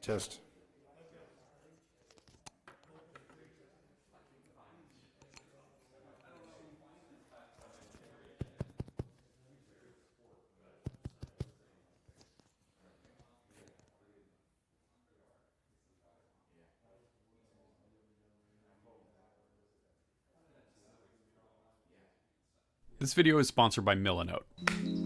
Test. This video is sponsored by Millinote.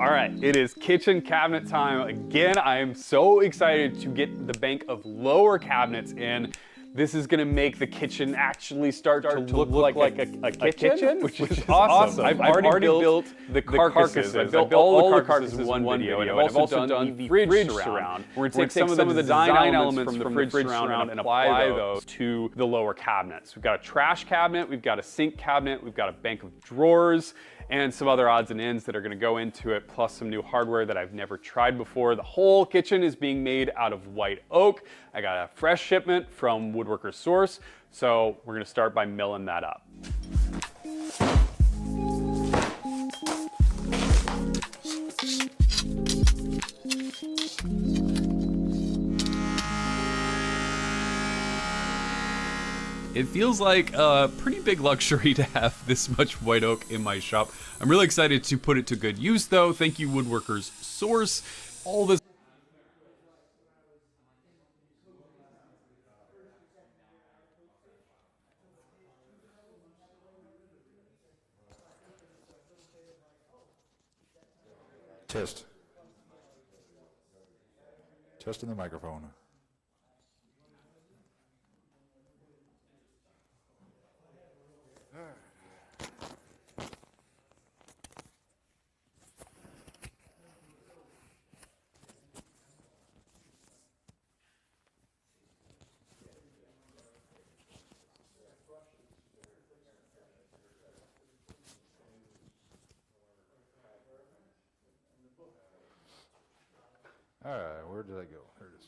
All right, it is kitchen cabinet time. Again, I am so excited to get the bank of lower cabinets in. This is gonna make the kitchen actually start to look like a kitchen, which is awesome. I've already built the carcasses. I built all the carcasses in one video, and I've also done the fridge surround. We're gonna take some of the design elements from the fridge surround and apply those to the lower cabinets. We've got a trash cabinet, we've got a sink cabinet, we've got a bank of drawers, and some other odds and ends that are gonna go into it, plus some new hardware that I've never tried before. The whole kitchen is being made out of white oak. I got a fresh shipment from Woodworker's Source, so we're gonna start by milling that up. It feels like a pretty big luxury to have this much white oak in my shop. I'm really excited to put it to good use though. Thank you, Woodworker's Source. All this Test. Testing the microphone. All right, where did I go? There it is.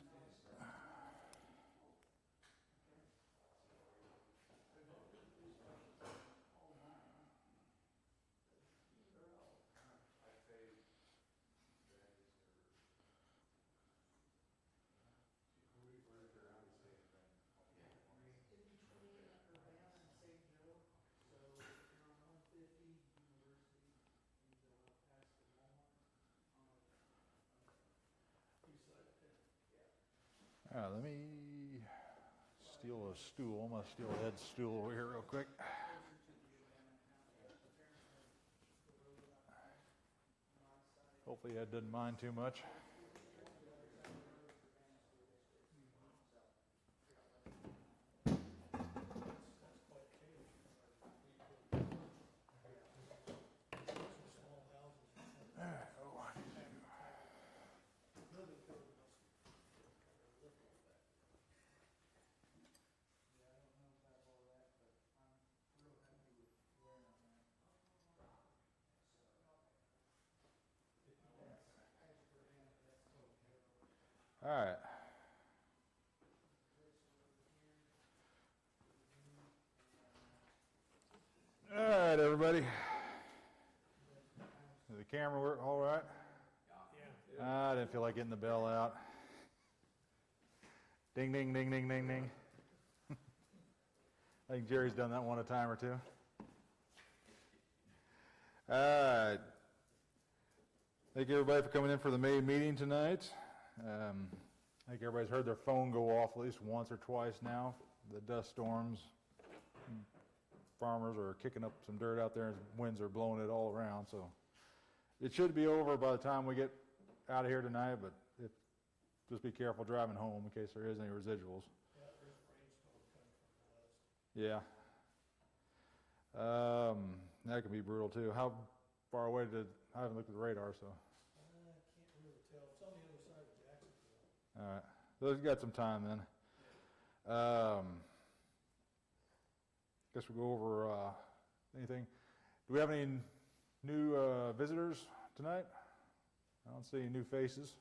All right, let me steal a stool. I'm going to steal a head stool over here real quick. Hopefully Ed doesn't mind too much. All right. All right, everybody. Did the camera work all right? Yeah. I didn't feel like getting the bell out. Ding, ding, ding, ding, ding, ding. I think Jerry's done that one a time or two. All right. Thank you, everybody, for coming in for the May meeting tonight. I think everybody's heard their phone go off at least once or twice now. The dust storms, farmers are kicking up some dirt out there and winds are blowing it all around. So it should be over by the time we get out of here tonight, but just be careful driving home in case there is any residuals. Yeah. That can be brutal too. How far away I haven't looked at the radar, so. All right, so we've got some time then. Guess we'll go over anything. Do we have any new visitors tonight? I don't see any new faces.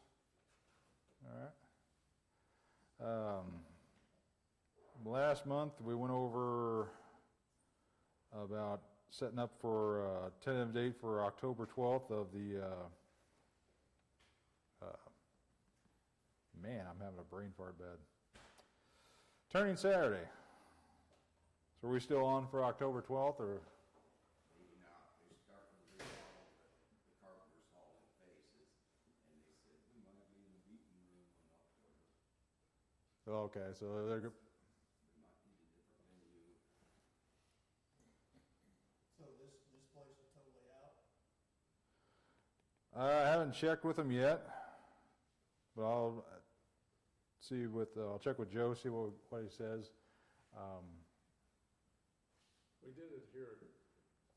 All right. Last month we went over about setting up for a tentative date for October 12th of the man, I'm having a brain fart bad. Turning Saturday. So are we still on for October 12th, or? Maybe not, they start with the remodel, the Carpenter's Hall in Faces, and they said we might be in the meeting room in October. Okay, so they're, We might need a different venue. So this place is totally out? I haven't checked with them yet, but I'll see I'll check with Joe, see what he says. We did it here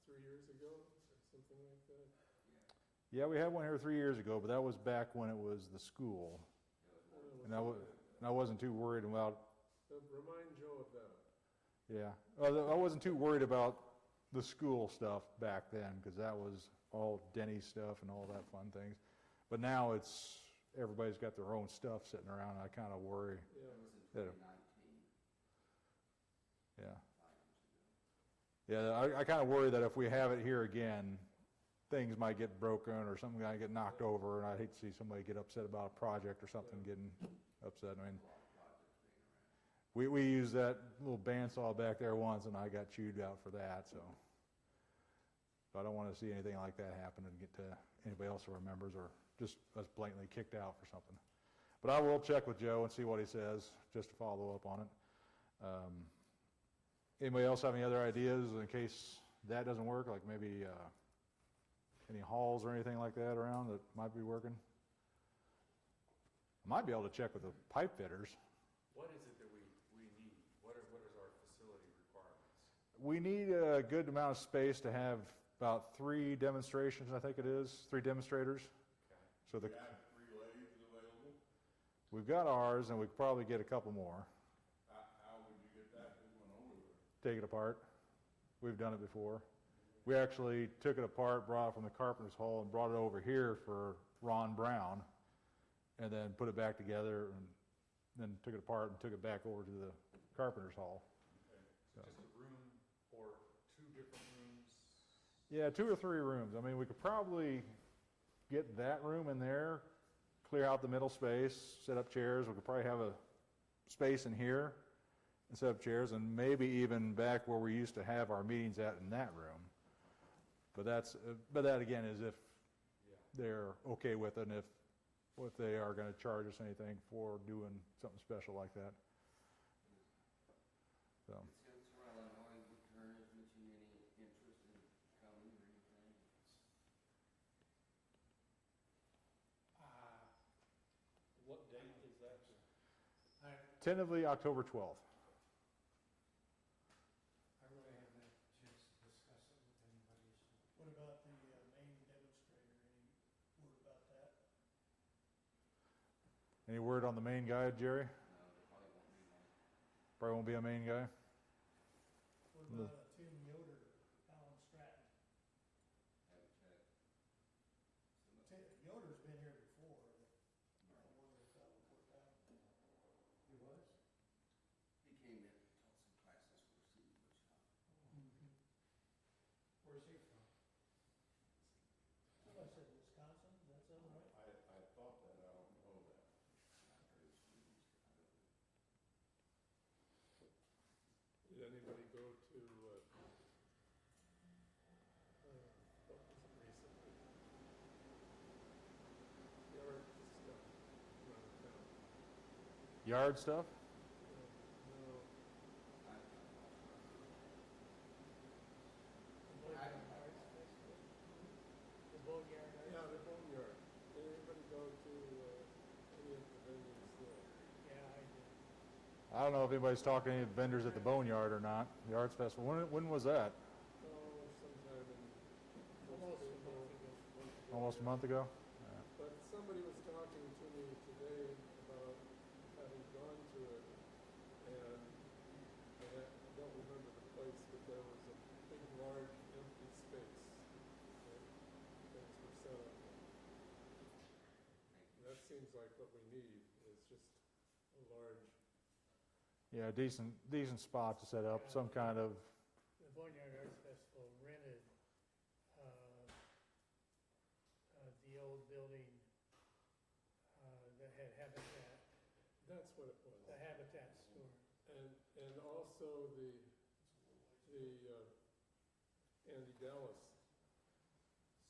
3 years ago, or something like that. Yeah, we had one here 3 years ago, but that was back when it was the school. And I wasn't too worried about, Remind Joe of that. yeah, I wasn't too worried about the school stuff back then, because that was all Denny stuff and all that fun things. But now everybody's got their own stuff sitting around, and I kind of worry. Yeah. That was in Yeah. 2019, Yeah. 5 years ago. Yeah, I kind of worry that if we have it here again, things might get broken or something might get knocked over, and I'd hate to see somebody get upset about a project or something getting upset. I mean, we used that little bandsaw back there once, and I got chewed out for that, so. I don't want to see anything like that happen and get to anybody else who remembers, or just us blatantly kicked out for something. But I will check with Joe and see what he says, just to follow up on it. Anybody else have any other ideas in case that doesn't work, like maybe any halls or anything like that around that might be working? I might be able to check with the pipe fitters. What is it that we need? What is our facility requirements? We need a good amount of space to have about 3 demonstrations, I think it is, 3 demonstrators. Okay. So You have 3 lathes available? we've got ours, and we could probably get a couple more. How would you get that one over there? Take it apart. We've done it before. We actually took it apart, brought it from the Carpenter's Hall, and brought it over here for Ron Brown, and then put it back together, and then took it apart and took it back over to the Carpenter's Hall. So just a room or 2 different rooms? Yeah, 2 or 3 rooms. I mean, we could probably get that room in there, clear out the middle space, set up chairs. We could probably have a space in here and set up chairs, and maybe even back where we used to have our meetings at in that room. But that again is if they're okay with it, and if they are going to charge us anything for doing something special like that. So. Since Illinois, would Turn has mentioned any interest in coming or anything? What date is that? Tentatively October 12th. I really haven't had a chance to discuss it with anybody, so. What about the main demonstrator, any word about that? Any word on the main guy, Jerry? No, there probably won't be one. Probably won't be a main guy. What about Tim Yoder, Alan Stratton? Haven't checked. Yoder's been here before, but I wonder if that would work out. He was? He came in and taught some classes for City Woodshop. Where's he from? I said Wisconsin, does that sound right? I thought that, I don't know that. Did anybody go to, what was it recently? Yard stuff around town. Yard stuff? No, The Boneyard. yeah, the boneyard. Did anybody go to any of the venues there? Yeah, I did. I don't know if anybody's talking to any vendors at the Boneyard or not, the Arts Festival. When was that? Oh, sometime in. Almost a month ago? But somebody was talking to me today about having gone to it, and I don't remember the place, but there was a big, large, empty space that things were set up in. And that seems like what we need, is just a large, Yeah, decent spot to set up, some kind of, The Boneyard Arts Festival rented the old building that had Habitat, that's what it was. the Habitat store. And also the Andy Dallas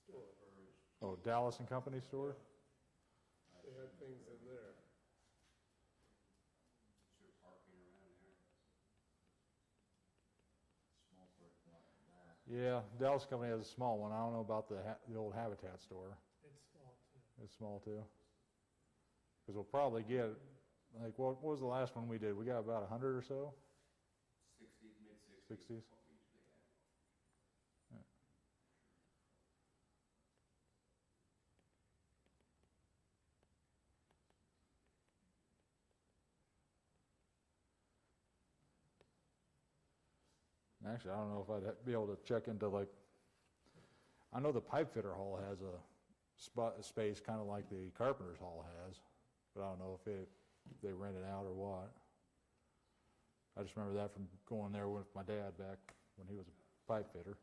store. Oh, Dallas and Company store? They had things in there. Is there parking around there? Small parking lot in that. Yeah, Dallas Company has a small one. I don't know about the old Habitat store. It's small too. It's small too. Because we'll probably get, like, what was the last one we did? We got about 100 or so? 60s, mid-60s. 60s? What we usually have. Actually, I don't know if I'd be able to check into, like, I know the pipe fitter hall has a space kind of like the carpenter's hall has, but I don't know if they rent it out or what. I just remember that from going there with my dad back when he was a pipe fitter.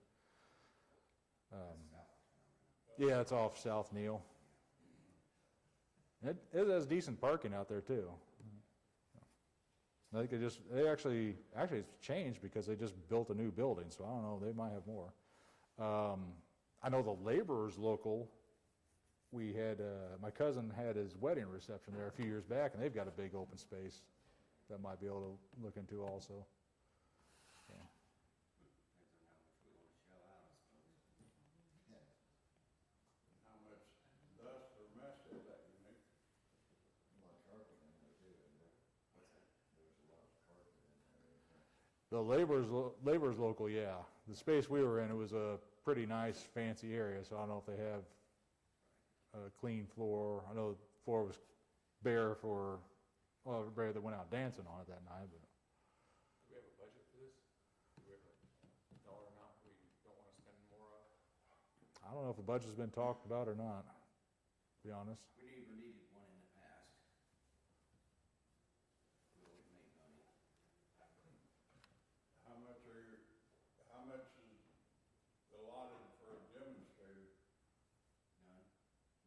Yeah, it's off South Neal. It has decent parking out there too. I think they actually it's changed because they just built a new building, so I don't know, they might have more. I know the laborers local, we had, my cousin had his wedding reception there a few years back, and they've got a big open space that might be able to look into also. Yeah. How much dust or mess does that you make? A lot of carpet in there too, isn't there? What's that? There's a lot of carpet in there, isn't there? The laborers local, yeah. The space we were in, it was a pretty nice, fancy area, so I don't know if they have a clean floor. I know the floor was bare for, well, everybody that went out dancing on it that night, but. Do we have a budget for this? Do we have a dollar amount we don't want to spend more of? I don't know if the budget's been talked about or not, to be honest. We never needed one in the past. We always made money. How much is allotted for a demonstrator? None.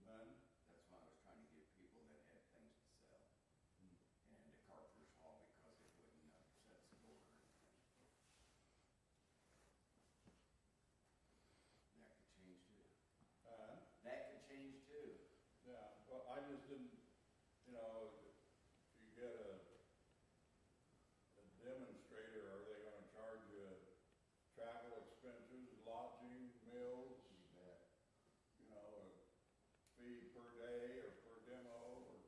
None? That's why I was trying to get people that had things to sell. And the carpenter's hall because it wouldn't upset the board or anything. That could change too. That could change too. Yeah, well, I just didn't, you know, if you get a demonstrator, are they gonna charge you travel expenses, lodging, meals? You bet. You know, a fee per day or per demo or?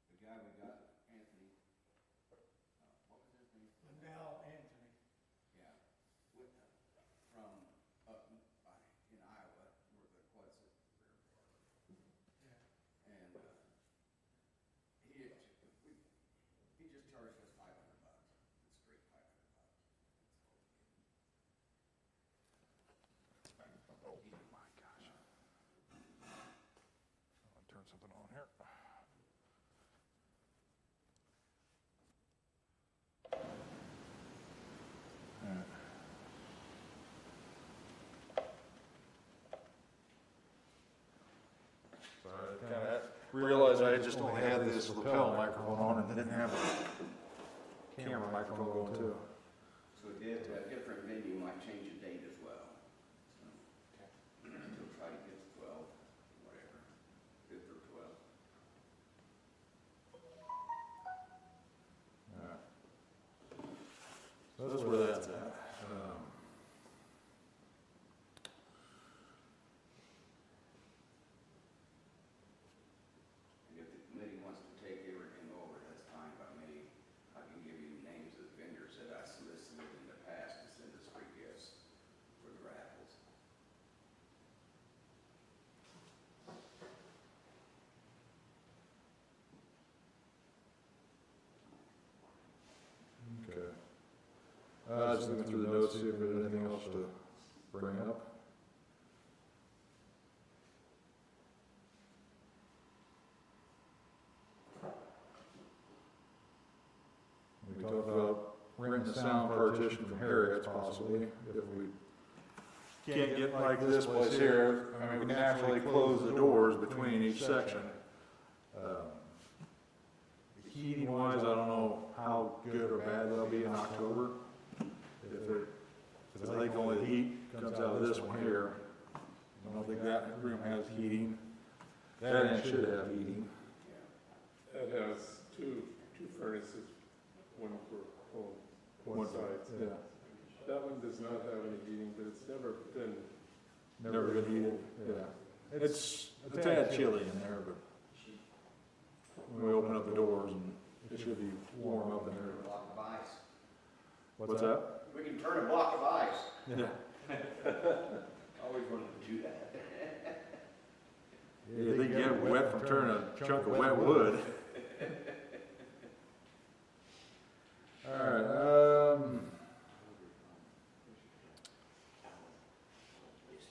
The guy we got, Anthony, what was his name? Now, Anthony. Yeah, with, from up in Iowa, north of Quonset. Yeah. And, he just charged us $500, it's straight $500. Oh my gosh. I'll turn something on here. Sorry, I kind of realized I just only had this lapel microphone on and didn't have a camera microphone going too. So a different venue might change the date as well. So, still try to get to 12, whatever, 5th or 12th. So that's where that's at. And if the committee wants to take everything over, that's fine by me. I can give you names of vendors that I solicited in the past to send us free gifts for the raffles. Okay. I was just looking through the notes, see if there's anything else to bring up. We talked about renting a sound partition from Harriet's possibly, if we can't get like this place here. I mean, we naturally close the doors between each section. Heating wise, I don't know this one here. I don't think that room has heating. That end should have heating. That has two furnaces, one for one side. Yeah, That one does not have any heating, but it's never been, never been heated, yeah. It's a tad chilly in there, but when we open up the doors and it should be warm up in there. Block of ice. What's that? We can turn a block of ice. Yeah. Always wanted to do that. Yeah, they get wet from turning a chunk of wet wood. All right,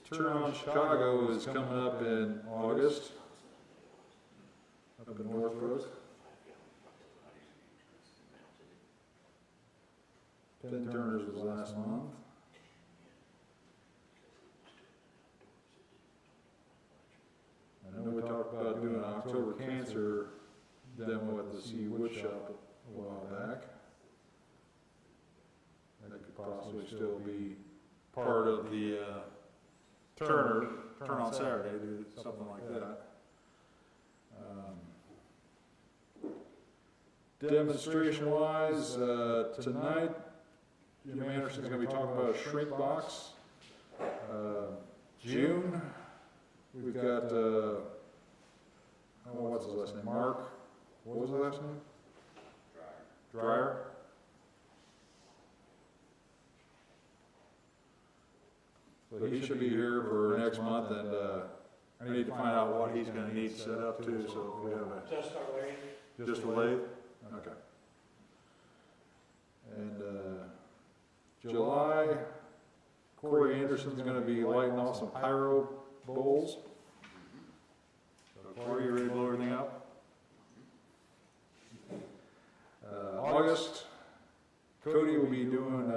Turn on Chicago is coming up in August, up in Northbrook. Penn Turner's was last month. I know we talked about doing an October cancer demo at the C Wood Shop a while back. That could possibly still be part of the Turn on Saturday, do something like that. Demonstration wise, tonight, Jim Anderson's gonna be talking about a shrink box. June, we've got, what's his last name, Mark, what was his last name? Dryer. So he should be here for next month, and I need to find out what he's gonna need set up too, so if we have a. Just our lathe. Just a lathe? Okay. And, July, Corey Anderson's gonna be lighting off some pyro bowls. So Corey, you ready to blow everything up? August, Cody will be doing,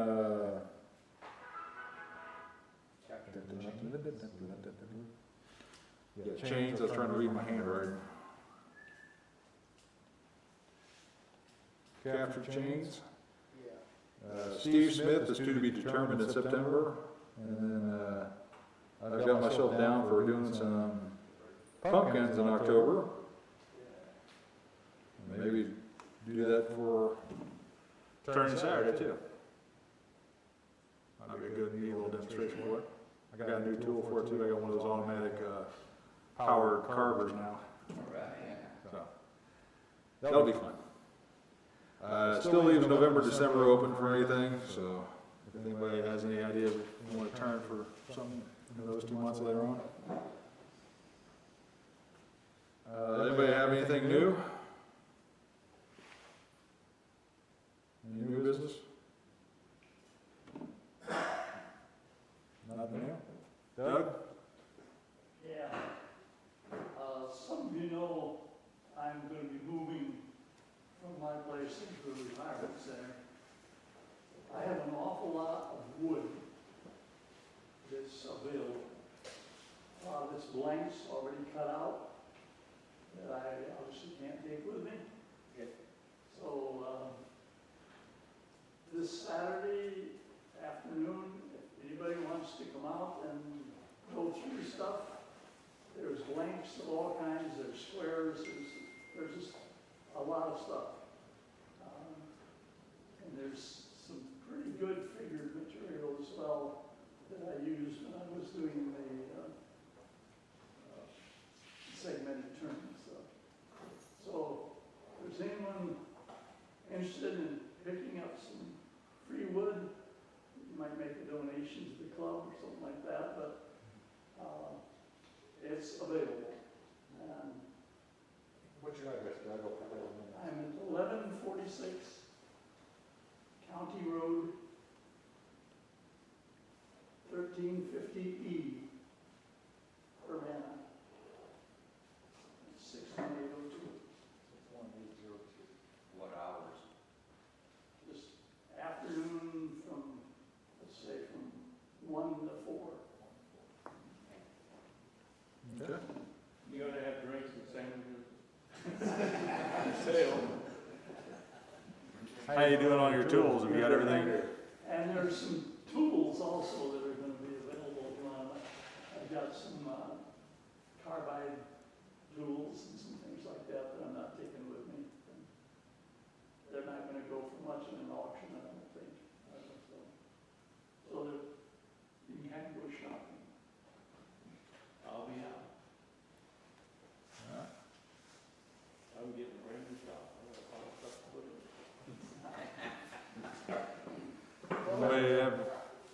yeah, chains, I was trying to read my handwriting. Capture chains. Steve Smith is to be determined in September, and then I've got myself down for doing some pumpkins in October. Maybe do that for turning Saturday too. That'd be a good, neat little demonstration for it. I got a new tool for it too. I got one of those automatic powered carvers now. So that'll be fun. Still leaves November, December open for anything, so if anybody has any ideas they want to turn for something in those 2 months later on. Anybody have anything new? Any new business? Nothing new? Doug? Yeah. Some of you know I'm going to be moving from my place into a retirement center. I have an awful lot of wood that's available. A lot of it's blanks already cut out that I obviously can't take with me. So this Saturday afternoon, if anybody wants to come out and go through stuff, there's blanks of all kinds, there's squares, there's just a lot of stuff. And there's some pretty good figured material as well that I used when I was doing the segmented turning stuff. So if there's anyone interested in picking up some free wood, you might make a donation to the club or something like that, but it's available. And What's your address, Doug? I'll put that in there. I'm at 1146 County Road, 1350E, Urbana. 61802. 61802. What hours? Just afternoon from, let's say, from 1 to 4. Okay. You gotta have drinks and sandwiches. Sale. How you doing on your tools? Have you got everything? And there's some tools also that are going to be available if you want I've got some carbide tools and some things like that that I'm not taking with me. They're not gonna go for much in an auction, I don't think. So that you can have to go shopping. I'll be out. I'm getting a brand new shop. I'm gonna find stuff to put in.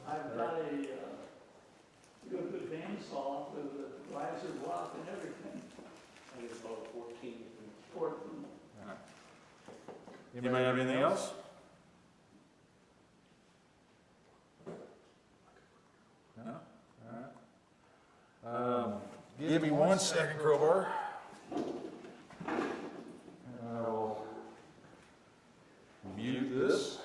I've got a good bandsaw with a riser block and everything. I think it's about 14. 14. Anybody have anything else? No? All right. Give me 1 second, Crowbar. I'll mute this.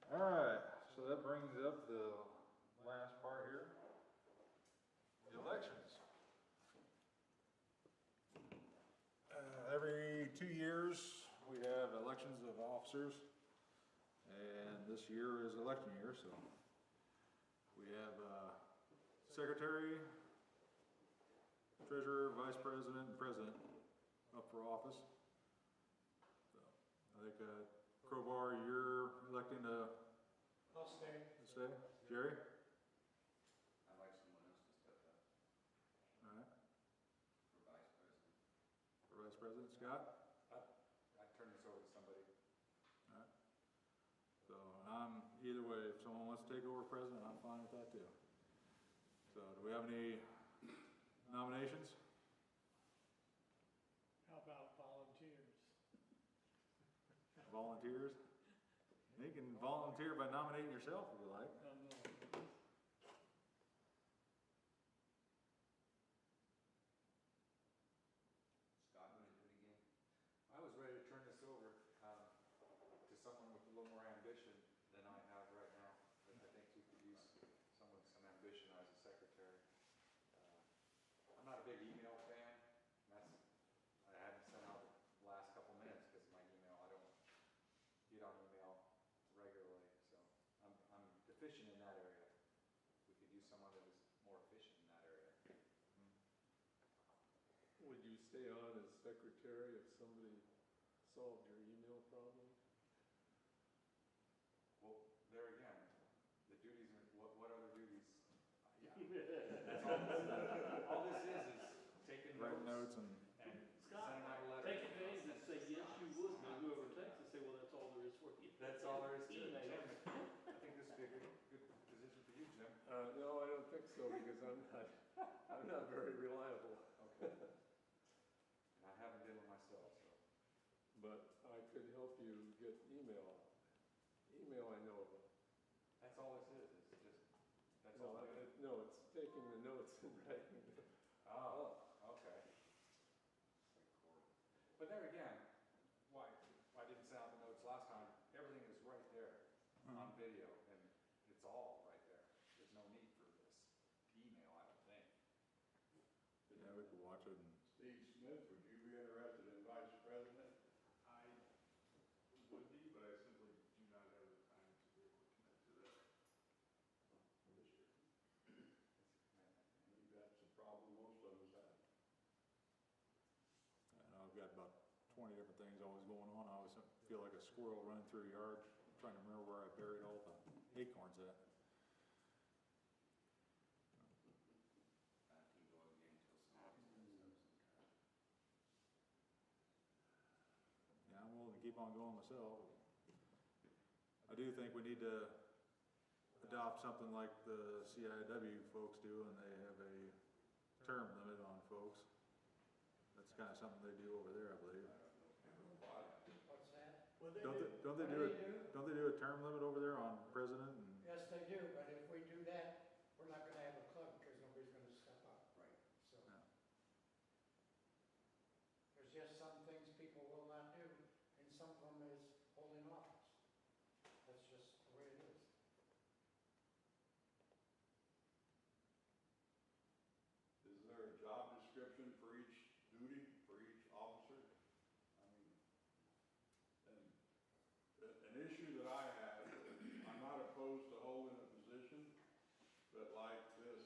All right, so that brings up the last part here, elections. Every 2 years, we have elections of officers, and this year is election year, so we have secretary, treasurer, vice president, and president up for office. So I think Crowbar, you're electing to I'll stay. stay. Jerry? I'd like someone else to step up All right. for vice president. For vice president, Scott? I'd turn this over to somebody. All right. So I'm either way. If someone wants to take over president, I'm fine with that too. So do we have any nominations? How about volunteers? Volunteers? You can volunteer by nominating yourself if you like. No. Scott, you want to do it again? I was ready to turn this over to someone with a little more ambition than I have right now. I think we could use someone with some ambition as a secretary. I'm not a big email fan. I haven't sent out the last couple minutes because of my email. I don't get on email regularly, so I'm deficient in that area. We could use someone that is more efficient in that area. Would you stay on as secretary if somebody solved your email problem? Well, there again, the duties are, what other duties? Yeah. That's all this is taking Write notes notes and and Scott, sending out a letter. take advantage and say, yes, you would, and whoever texts and say, well, that's all there is for you. That's all there is to it. Email. Jim, I think this would be a good position for you, Jim. No, I don't think so, because I'm not very reliable. Okay. And I haven't been with myself, so. But I could help you get email. Email I know about. That's all this is just, that's No, all it is. no, it's taking the notes and writing them. Oh, okay. But there again, why I didn't send out the notes last time, everything is right there on video, and it's all right there. Smith, would you be interested in vice president? I would be, but I simply do not have the time to be able to commit to that this year. I think that's the problem most of us have. I know I've got about 20 different things always going on. I always feel like a squirrel running through a yard, trying to remember where I buried all the acorns at. I can go again until somebody says something. Yeah, I'm willing to keep on going myself. I do think we need to adopt something like the CIW folks do, and they have a term limit on folks. That's kind of something they do over there, I believe. What's that? Well, they Don't do. they, don't they What do they it? Don't they do a term limit over there on president? And Yes, they do, but if we do that, we're not gonna have a club because nobody's gonna step up. Right. So, Yeah. there's just some things people will not do, and some of them is holding office. That's just the way it is. Is there a job description for each duty, for each officer? I mean, and an issue that I have, I'm not opposed to holding a position, but like this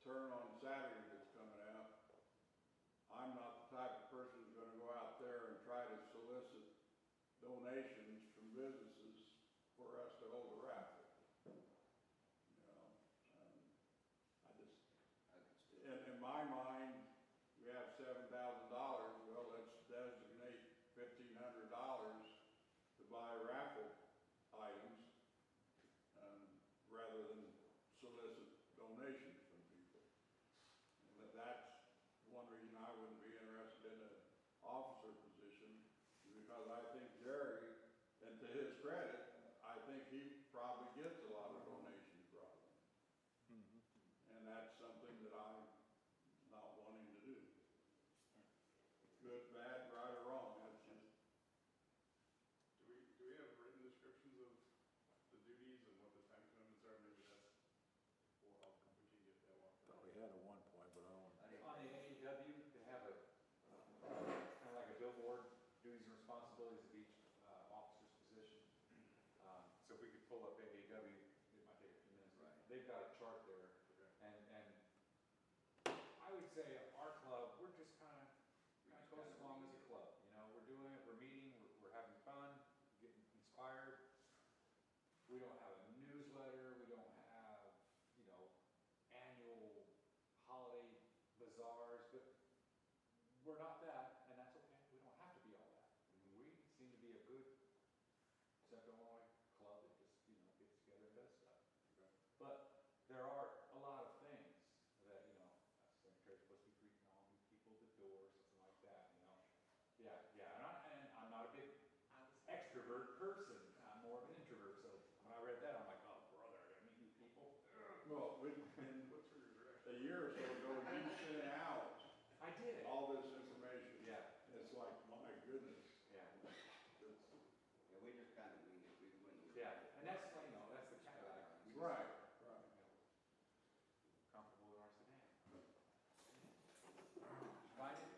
turn on Saturday that's coming out, I'm not the type of person who's gonna go out there and try to solicit donations from businesses for us to hold a raffle. You know, I just, I could still. in my mind, we have $7,000, well, let's designate $1,500 to buy raffle items, rather than solicit donations from people. And that's one reason I wouldn't be interested in an officer position, because I think Jerry, and to his credit, I think he probably gets a lot of donations brought in. And that's something that I'm not wanting to do. Good, bad, right or wrong, that's just, Do we have written descriptions of the duties and what the time commitments are? Maybe that's, or how we can get that one. thought we had at one point, but I don't. Oh, On the AEW, they have a, kind of like a billboard, duties and responsibilities of each officer's position. So if we could pull up AEW, it might take a few minutes. Right. They've got a chart there, and I would say our club, we're just kind of goes along as a club. You know, we're doing it, we're meeting, we're having fun, getting inspired. We don't have a newsletter, we don't have, you know, annual holiday bazaars, but we're not that, and that's okay. We don't have to be all that. I mean, we seem to be a good Central Illinois club that just, you know, gets together and does stuff. But there are a lot of things that, you know, a secretary's supposed to be greeting all new people at the door, something like that, you know. Yeah, and I'm not a big extrovert person. I'm more of an introvert, so when I read that, I'm like, oh, brother, I gotta meet new people. well, a year or so ago, you sent out I did. all this information. Yeah. It's like, my goodness. Yeah. It's, Yeah, we just kind of winged it, we went. Yeah, and that's, you know, that's the kind of, like, we just, right. comfortable in our sedan. Find it?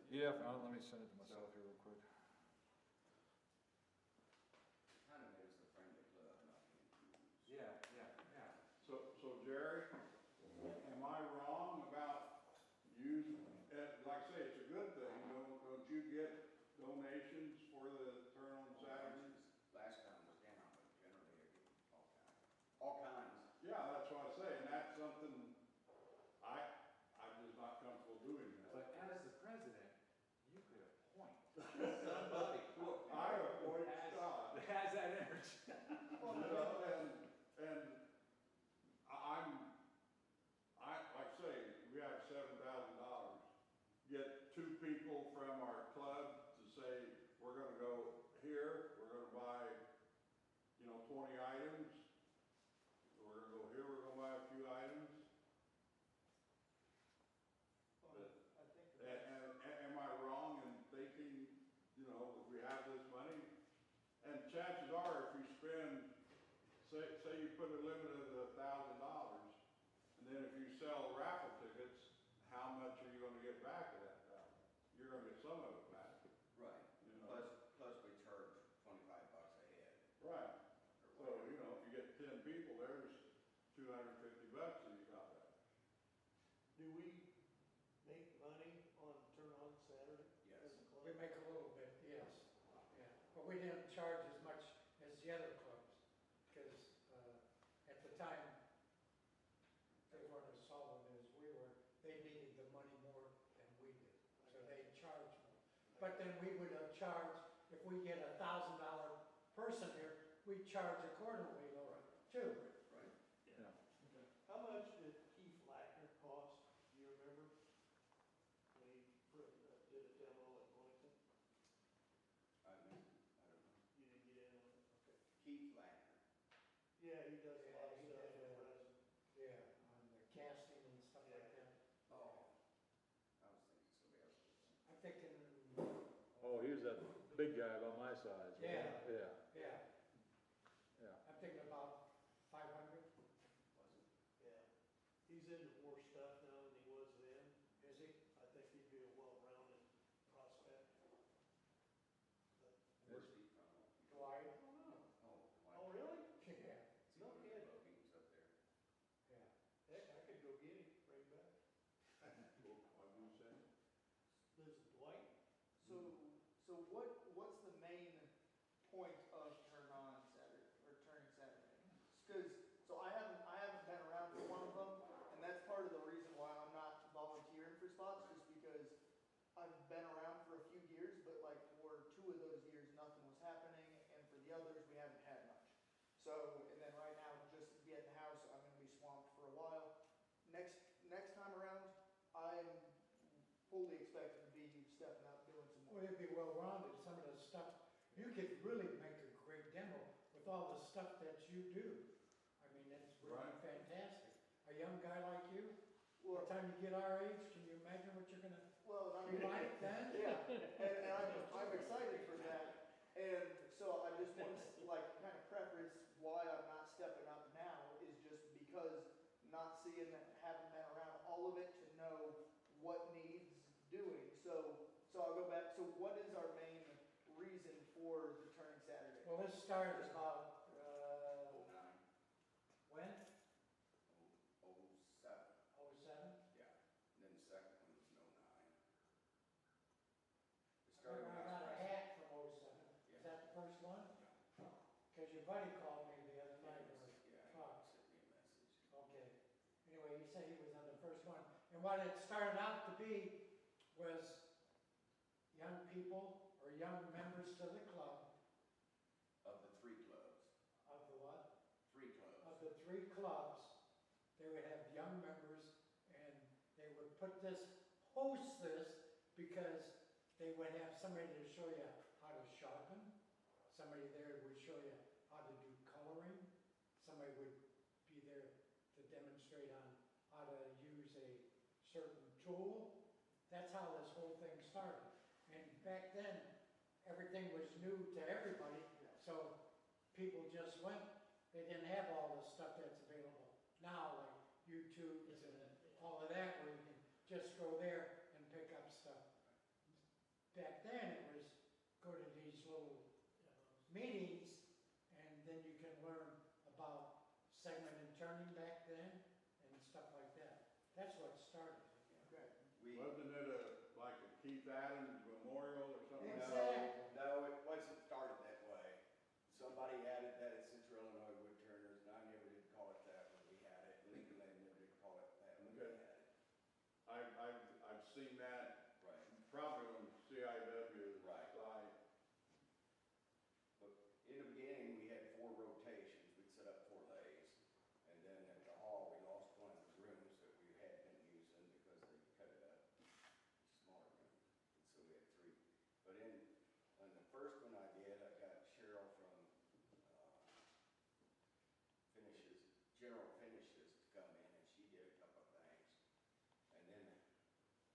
Yeah, let me send it to myself here real quick. Kind of made us a friendly club, not being confused. Yeah. So Jerry, am I wrong about using, like I say, it's a good thing, don't you get donations for the turn on Saturdays? Last time was down, but generally I get all kinds. Yeah, that's what I say, and that's something I'm just not comfortable doing that. But as the president, you could appoint somebody I appoint Scott. that has that energy. You know, and like I say, we have $7,000. Get two people from our club to say, we're gonna go here, we're gonna buy, 20 items. We're gonna go here, we're gonna buy a few items. But, I think and am I wrong in thinking, that we have this money? And chances are, if you spend, say you put a limit of $1,000, and then if you sell raffle tickets, how much are you gonna get back of that $1,000? but we didn't charge as much as the other clubs, because, at the time, they weren't as solid as we were, they needed the money more than we did, so they charged more. But then we would have charged, if we get $1,000 person here, we'd charge accordingly, too. Right. Yeah. How much did Keith Lackner cost, do you remember? When he did a demo at Boynton? I don't know. You didn't get in on it? Okay. Keith Lackner. Yeah, he does a lot of Yeah, he stuff did, with resin. Yeah, on the casting and stuff like that. Oh, I was thinking somebody else. I'm thinking, Oh, he was that big guy about my size. wasn't he? Yeah. Yeah, yeah, yeah. I'm thinking about 500. Was it? Yeah. He's into more stuff now than he was then. Is he? I think he'd be a well-rounded prospect. But, Where's he from? Dwight? Oh, oh, really? Yeah, No kid. He's up there. yeah. Heck, I could go get him, bring him back. What do you say? Lives in Dwight? So what's the main point of Turn On Saturday, or Turning Saturday? Because, so I haven't been around for one of them, and that's part of the reason why I'm not volunteering for spots, just because I've been around for a few years, but like for 2 of those years, nothing was happening, and for the others, we haven't had much. So, and then right now, just to be at the house, I'm gonna be swamped for a while. Next time around, I'm fully expected to be stepping up, doing some Well, more. it'd be well-rounded, some of the stuff, you could really make a great demo with all the stuff that you do. I mean, it's really Right. fantastic. A young guy like you, by Well, the time you get our age, can you imagine what you're gonna I be mean, like then? yeah, and I'm excited for that. And so I just want to like kind of preface why I'm not stepping up now is just because not seeing that, haven't been around all of it to know what needs doing. So I'll go back. So what is our main reason for the Turning Saturday? Well, this started about, 09, when? 07. 07? Yeah. And then the second one was 09. It I started when remember I I was got a president. hat from 07. Is that the first one? Because your buddy called me the other night, or Yeah, talked. he sent me a message. Okay. Anyway, he said he was on the first one. And what it started out to be was young people or young members to the club Of the 3 clubs. of the what? 3 clubs. Of the 3 clubs, they would have young members and they would host this because they would have somebody to show you how to sharpen. Somebody there would show you how to do coloring. Somebody would be there to demonstrate on how to use a certain tool. That's how this whole thing started. And back then, everything was new to everybody, so people just went. They didn't have all the stuff that's available now, like YouTube and all of that, where you can just go there and pick up stuff. Back then, it was go to these little meetings, and then you can learn about segment and turning back then, and stuff like that. That's what started. Okay. We, Wasn't it like a Keith Adams Memorial or something? Exactly. no, it wasn't started that way. Somebody added that at Central Illinois Woodturners, and I never did call it that when we had it. Lincoln Land never did call it that when we Okay. had it. I've seen that Right. probably on CIW Right. site. But in the beginning, we had 4 rotations. We'd set up 4 days. And then at the hall, we lost one of the rooms that we had been using because they cut it up. Smaller room. And so we had 3. But on the first one I did, I got Cheryl from General Finishes to come in, and she did a couple of things. And then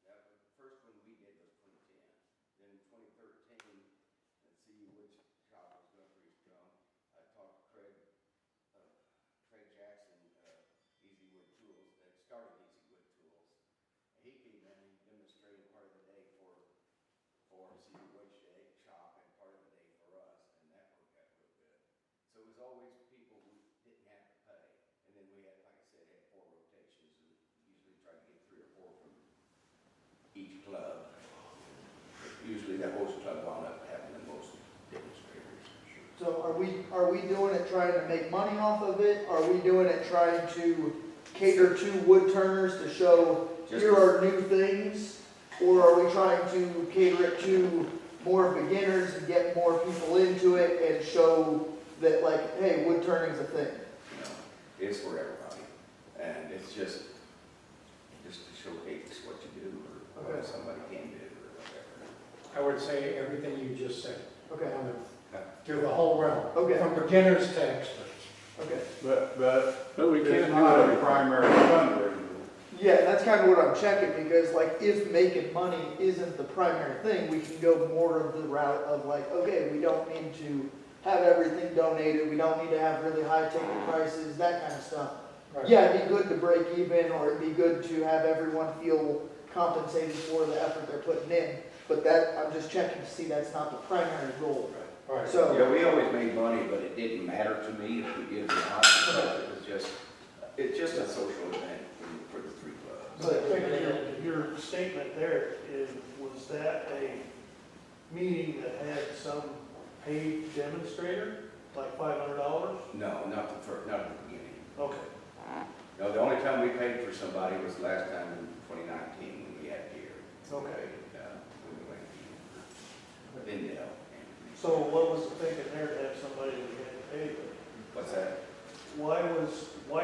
the first one we did was 2010. Then in 2013, let's see which shop was going for his drum. I talked to Craig Jackson, Easy Wood Tools, that started Easy Wood Tools. And he came in and demonstrated part of the day for Cedar Wood Shop and part of the day for us, and that worked out real good. So it was always people who didn't have to pay. And then we had, like I said, had 4 rotations, and usually try to get 3 or 4 from each club. Usually that host club wound up having the most demonstrators. are we doing it trying to make money off of it? Are we doing it trying to cater to wood turners to show, here are new things? Or are we trying to cater it to more beginners and get more people into it and show that, like, hey, wood turning's a thing? You know, it's for everybody, and it's just to showcase what you do or what somebody can do or whatever. I would say everything you just said. Okay. Do the whole realm. Okay. From beginners to experts. Okay. But we can't do a primary fundraiser. Yeah, that's kind of what I'm checking, because like, if making money isn't the primary thing, we can go more of the route of like, okay, we don't need to have everything donated, we don't need to have really high ticket prices, that kind of stuff. Right. Yeah, it'd be good to break even, or it'd be good to have everyone feel compensated for the effort they're putting in, but that, I'm just checking to see that's not the primary goal. Right. So, Yeah, we always made money, but it didn't matter to me if we did or not, because it's just a social event for the three clubs. But your statement there was that a meeting that had some paid demonstrator, like $500? No, not at the beginning. Okay. No, the only time we paid for somebody was the last time in 2019 when we had gear. Okay. When we went for Lindell. So what was the thinking there to have somebody that we had to pay? What's that? Why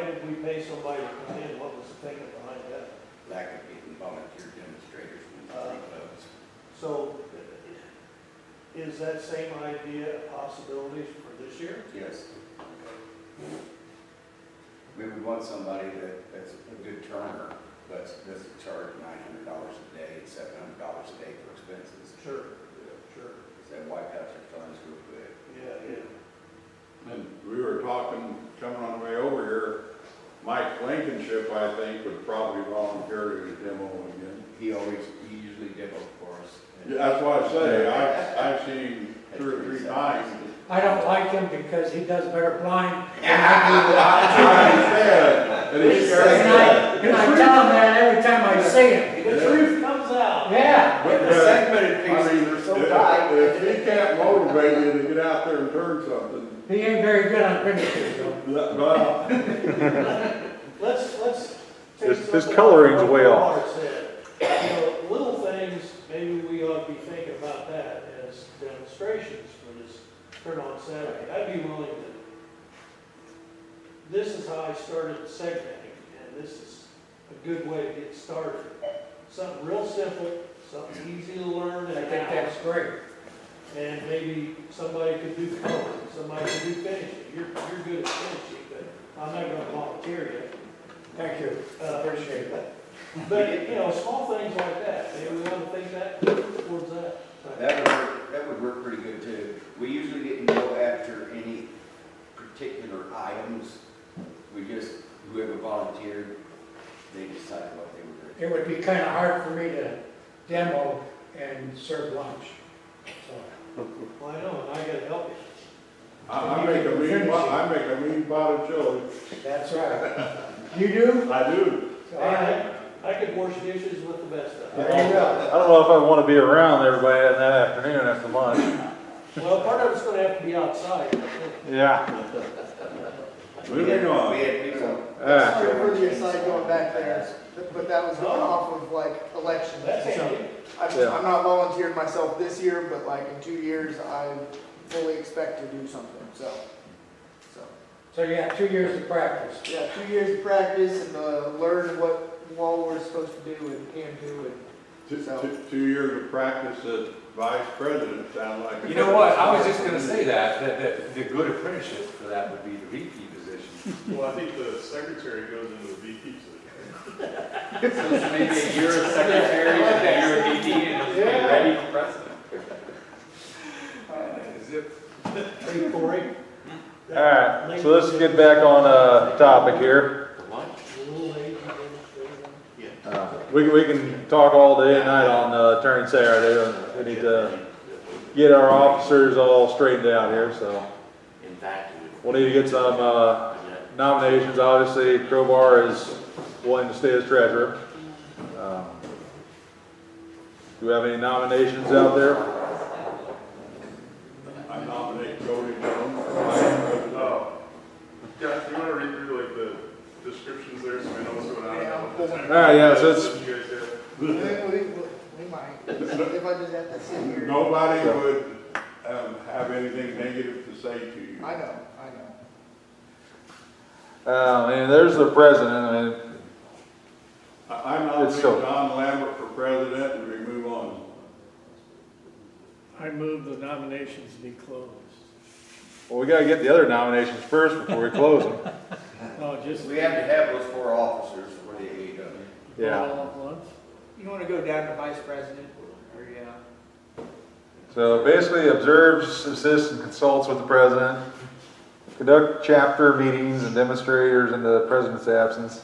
did we pay somebody to come in? What was the thinking behind that? Lack of getting volunteer demonstrators from the three clubs. So is that same idea a possibility for this year? Yes. We would want somebody that's a good turner, but doesn't charge $900 a day and $700 a day for expenses. Sure, sure. Because that wipe out your funds real quick. Yeah. And we were talking, coming on the way over here, Mike Blankenship, I think, would probably volunteer to demo again. He usually demoed for us. Yeah, that's what I say, I've seen him 2 or 3 times. I don't like him because he does better blind. I understand, and he's And I tell him that every time I see him. The truth comes out. Yeah. But the segmented pieces are so tight. if he can't motivate you to get out there and turn something, He ain't very good on finishers though. well, Let's take His something coloring's off way what off. Bart said. You know, little things, maybe we ought to be thinking about that as demonstrations for this turn on Saturday. I'd be willing to, this is how I started segmenting, and this is a good way to get started. Something real simple, something easy to learn I and think that's great. and maybe somebody could do coloring, somebody could do finishing. You're good at finishing, but I'm not gonna volunteer you. Thank you. Appreciate that. But, you know, small things like that, maybe we ought to think that towards that. That would work pretty good too. We usually didn't go after any particular items. We just, whoever volunteered, they decided what they were doing. It would be kind of hard for me to demo and serve lunch. So, Well, I know, and I gotta help you. I make a mean pot of chili. that's right. You do? I do. All right. I could wash dishes with the best of them. There you go. I don't know if I want to be around everybody in that afternoon after lunch. Well, part of it's gonna have to be outside, I think. Yeah. Moving on. We had people. sorry for the aside going back there, but that was going off of like elections. That's So, handy. I'm not volunteered myself this year, but like in 2 years, I fully expect to do something, so. So you got 2 years of practice. Yeah, 2 years of practice and learn what all we're supposed to do and can do and. 2 years of practice as vice president, sound like. You know what, I was just gonna say that the good apprenticeship for that would be the VP position. Well, I think the secretary goes into the VP position. So it's maybe a year of secretary, and a year of VP, and it'll be ready for president. Hey, Corey. All right, so let's get back on topic here. We can talk all day and night on turning Saturday. We need to get our officers all straightened out here, so we'll need to get some nominations. Obviously, Crowbar is willing to stay as treasurer. Do we have any nominations out there? I nominate Cody Jones. right, yeah, so it's, We might, if I just have to sit here. Nobody would have anything negative to say to you. I know. and there's the president, I mean, I nominate It's so- John Lambert for president and we move on. I move the nominations be closed. well, we gotta get the other nominations first before we close them. No, just. We have to have those 4 officers for the AEW. Yeah. All at once? You wanna go down to vice president, or yeah? So basically observes, assists, and consults with the president, conduct chapter meetings and demonstrators in the president's absence,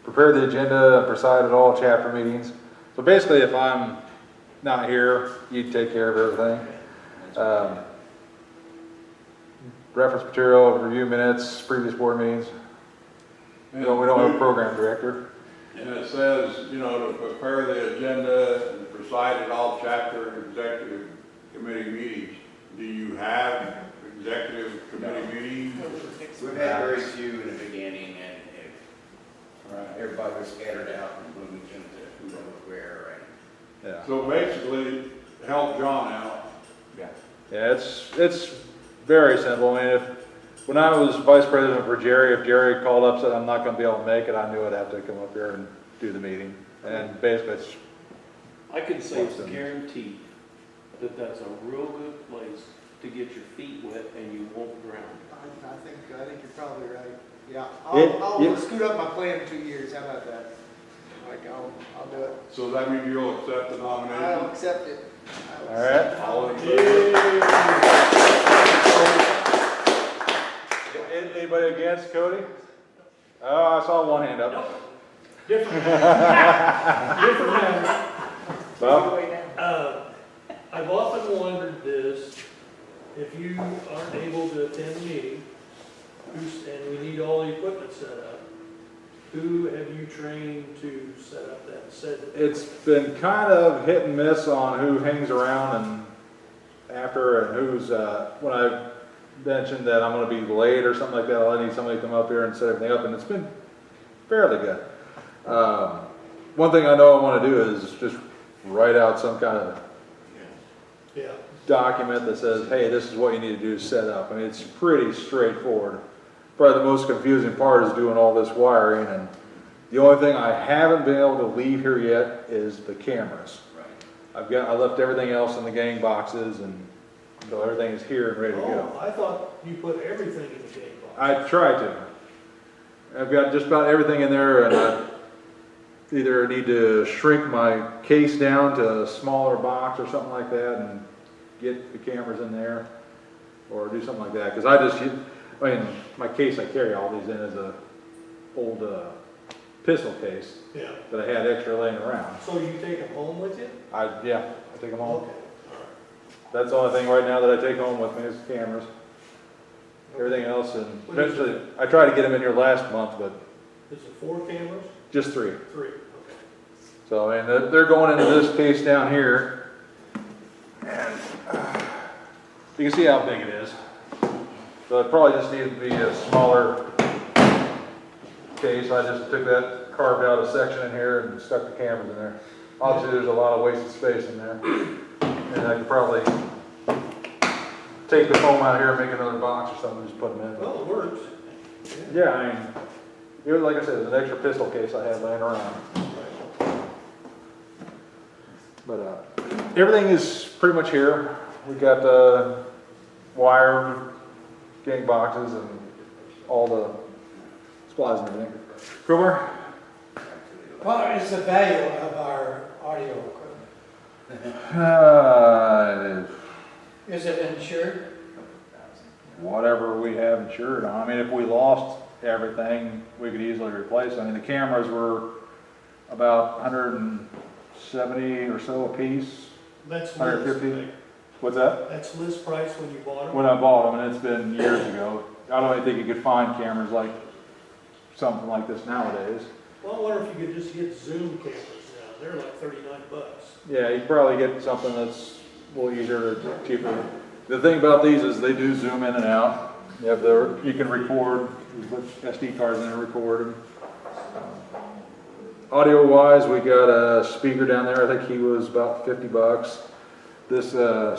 prepare the agenda and preside at all chapter meetings. So basically, if I'm not here, you take care of everything. Reference material, review minutes, previous board meetings. We don't have a program director. And it says, you know, to prepare the agenda and preside at all chapter and executive committee meetings. Do you have executive committee meetings? We've had very few in the beginning, and everybody was scattered out in Bloomington to who knows where, and Yeah. So basically, help John out. Yeah, it's very simple. I mean, when I was vice president for Jerry, if Jerry called up and said I'm not gonna be able to make it, I knew I'd have to come up here and do the meeting. And basically, it's, I can say it's guaranteed that that's a real good place to get your feet wet and you won't drown. I think you're probably right. Yeah, It- I'll it- scoot up my plan in 2 years, how about that? Like, I'll do it. So does that mean you'll accept the I'll nomination? accept it. all right. All in favor? Anybody against Cody? Oh, I saw one hand up. Different matter. Bob? I've often wondered this, if you aren't able to attend a meeting, and we need all the equipment set up, who have you trained to set up that set? It's been kind of hit and miss on who hangs around and after and who's, when I mentioned that I'm gonna be late or something like that, I need somebody to come up here and set everything up, and it's been fairly good. One thing I know I wanna do is just write out some kind of Yeah. document that says, hey, this is what you need to do to set up. I mean, it's pretty straightforward. Probably the most confusing part is doing all this wiring, and the only thing I haven't been able to leave here yet is the cameras. I left everything else in the gang boxes, and so everything is here and ready to go. Oh, I thought you put everything in the game box. I tried to. I've got just about everything in there, and I either need to shrink my case down to a smaller box or something like that and get the cameras in there, or do something like that. Because I mean, my case I carry all these in is a old pistol case Yeah. that I had extra laying around. So you take them home with you? I take them home. Okay, all right. That's the only thing right now that I take home with me is cameras. Everything else, and eventually, I tried to get them in here last month, but Is it 4 cameras? just 3. 3, okay. So, and they're going into this case down here. And you can see how big it is. So it probably just needs to be a smaller case. I just took that, carved out a section in here and stuck the cameras in there. Obviously, there's a lot of wasted space in there. And I could probably take the foam out here and make another box or something, just put them in. Well, it works. Yeah, I mean, it was, like I said, it was an extra pistol case I had laying around. But everything is pretty much here. We got wire, gang boxes, and all the supplies and everything. Kumar? What is the value of our audio equipment? Is it insured? Whatever we have insured on. I mean, if we lost everything, we could easily replace it. I mean, the cameras were about 170 or so a piece. That's 150. list. What's that? That's list price when you bought them? When I bought them, and it's been years ago. I don't even think you could find cameras like something like this nowadays. Well, I wonder if you could just get Zoom cameras now. They're like $39. Yeah, you could probably get something that's a little easier, cheaper. The thing about these is they do zoom in and out. You have you can record, you put SD cards in and record them. audio wise, we got a speaker down there. I think he was about $50. This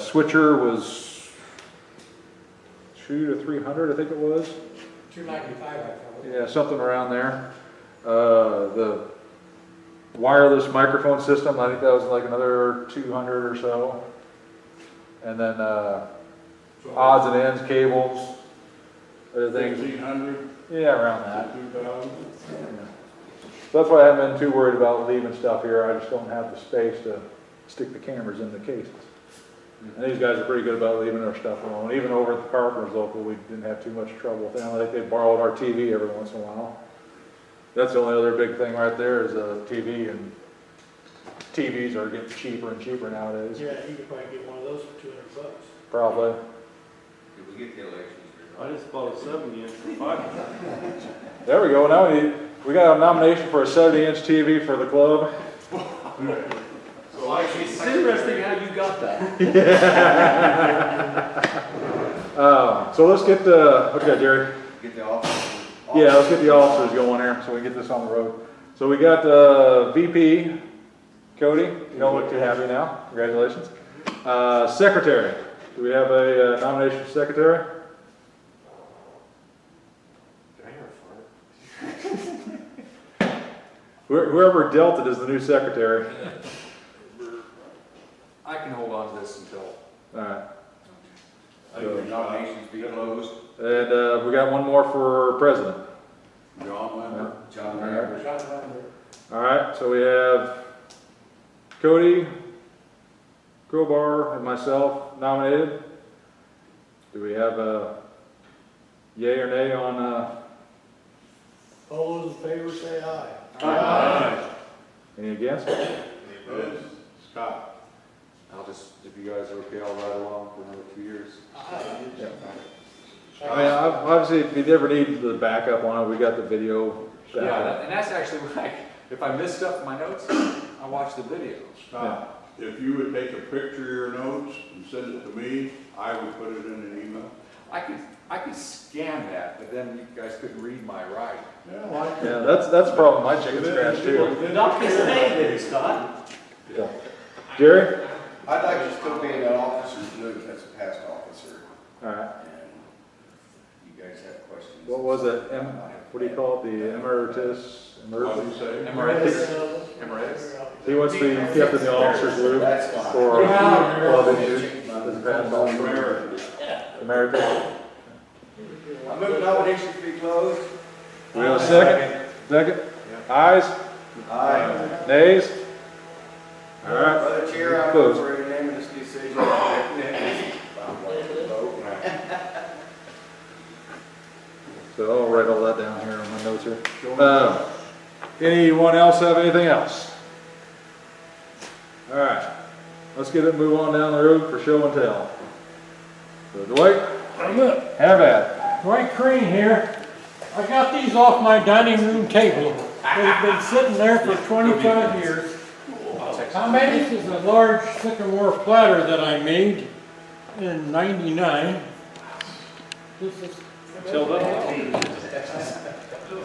switcher was $200 to $300, I think it was. $295, I thought. Yeah, something around there. The wireless microphone system, I think that was like another 200 or so. And then odds and ends, cables, other things. 1,500, Yeah, around that. 2,000. So that's why I haven't been too worried about leaving stuff here. I just don't have the space to stick the cameras in the cases. And these guys are pretty good about leaving their stuff alone. Even over at the Carpenters local, we didn't have too much trouble with them. I think they borrowed our TV every once in a while. That's the only other big thing right there is a TV, and TVs are getting cheaper and cheaper nowadays. Yeah, you could probably get one of those for $200. Probably. Did we get the elections? I just bought a 70-inch for $5. There we go. Now we got a nomination for a 70-inch TV for the club. So it's interesting how you got that. So let's get the, what you got, Jerry? Get the officers. Yeah, let's get the officers going here so we can get this on the road. So we got the VP, Cody. You don't look too happy now. Congratulations. Secretary. Do we have a nomination for secretary? Whoever dealt it is the new secretary. I can hold on to this until. All right. I think the nominations be closed. And we got one more for president. John Lambert. John All right. Lambert. All right, so we have Cody, Crowbar, and myself nominated. Do we have a yay or nay on? All those in favor say aye. Aye. Any against? Scott. I'll just, if you guys are okay, I'll ride along for another 2 years. Yeah. I mean, obviously, if you ever need the backup on it, we got the video. Yeah, and that's actually like, if I miss stuff in my notes, I watch the video. Scott, if you would take a picture of your notes and send it to me, I would put it in an email. I could scan that, but then you guys couldn't read my writing. Yeah, that's a problem. My chicken scratch too. Not this day, Scott. Yeah. Jerry? I'd like to still be in that officer's note as a past officer. All right. And you guys have questions. What was it? What do you call it? The emeritus? What would you say? Emeritus? He wants to be kept in the officer's loop That's fine. for club issues. As a past officer. Emeritus. Emeritus. I move nominations be closed. Do we have a second? Second? Ayes? Aye. Nays? All right. Brother Chair, I Close. move for a unanimous decision. So I'll write all that down here on my notes here. Anyone else have anything else? All right, let's get it, move on down the road for show and tell. So Dwight, I'm up. have at it. Dwight Crane here. I got these off my dining room table. They've been sitting there for 25 years. This is a large sycamore platter that I made in '99. This is,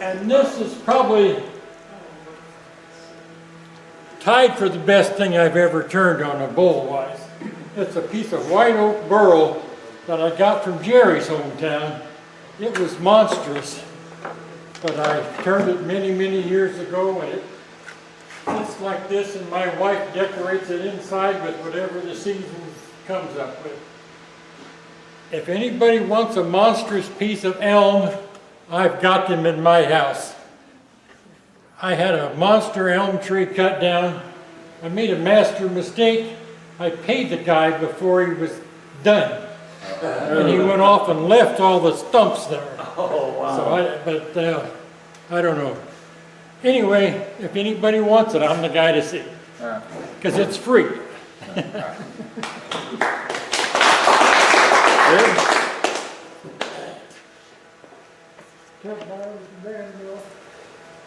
and this is probably tied for the best thing I've ever turned on a bowl-wise. It's a piece of white oak burl that I got from Jerry's hometown. It was monstrous, but I turned it many, many years ago, and it sits like this, and my wife decorates it inside with whatever the season comes up with. If anybody wants a monstrous piece of elm, I've got them in my house. I had a monster elm tree cut down. I made a master mistake. I paid the guy before he was done. And he went off and left all the stumps there. Oh, wow. So I don't know. Anyway, if anybody wants it, I'm the guy to see. Because it's free.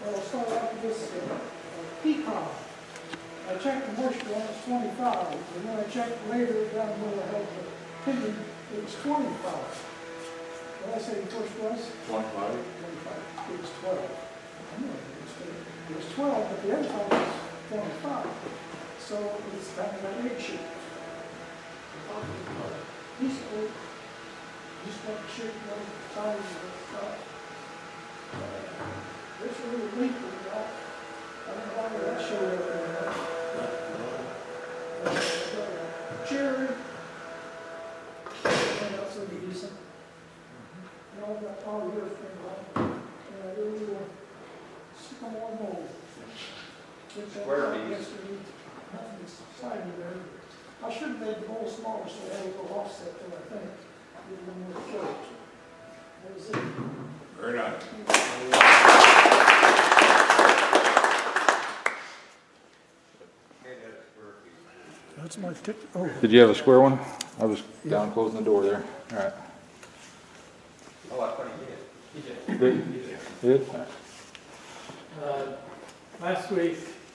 Well, I'll start off with this pecan. I checked the moisture on it, it's 25, and then I checked later down where I had the pinion, it was 25. What did I say the first was? 25. 25, it was 12. I knew it was 12. It was 12, but the other one was 25. So it's kind of an egg shape. He's old. Just got the shape of the size of the stuff. There's a little leak we got. I don't know why that showed up there. Cherry. And that's pretty decent. And all got all the other thing on. And a little sycamore mold. Square bees. Nothing exciting there. I should have made the bowl smaller so I had a little offset to it, I think. A little more float. That was it. Very nice. That's my tick. Oh. Did you have a square one? I was down closing the door there. All right. Oh, I thought you did. Good?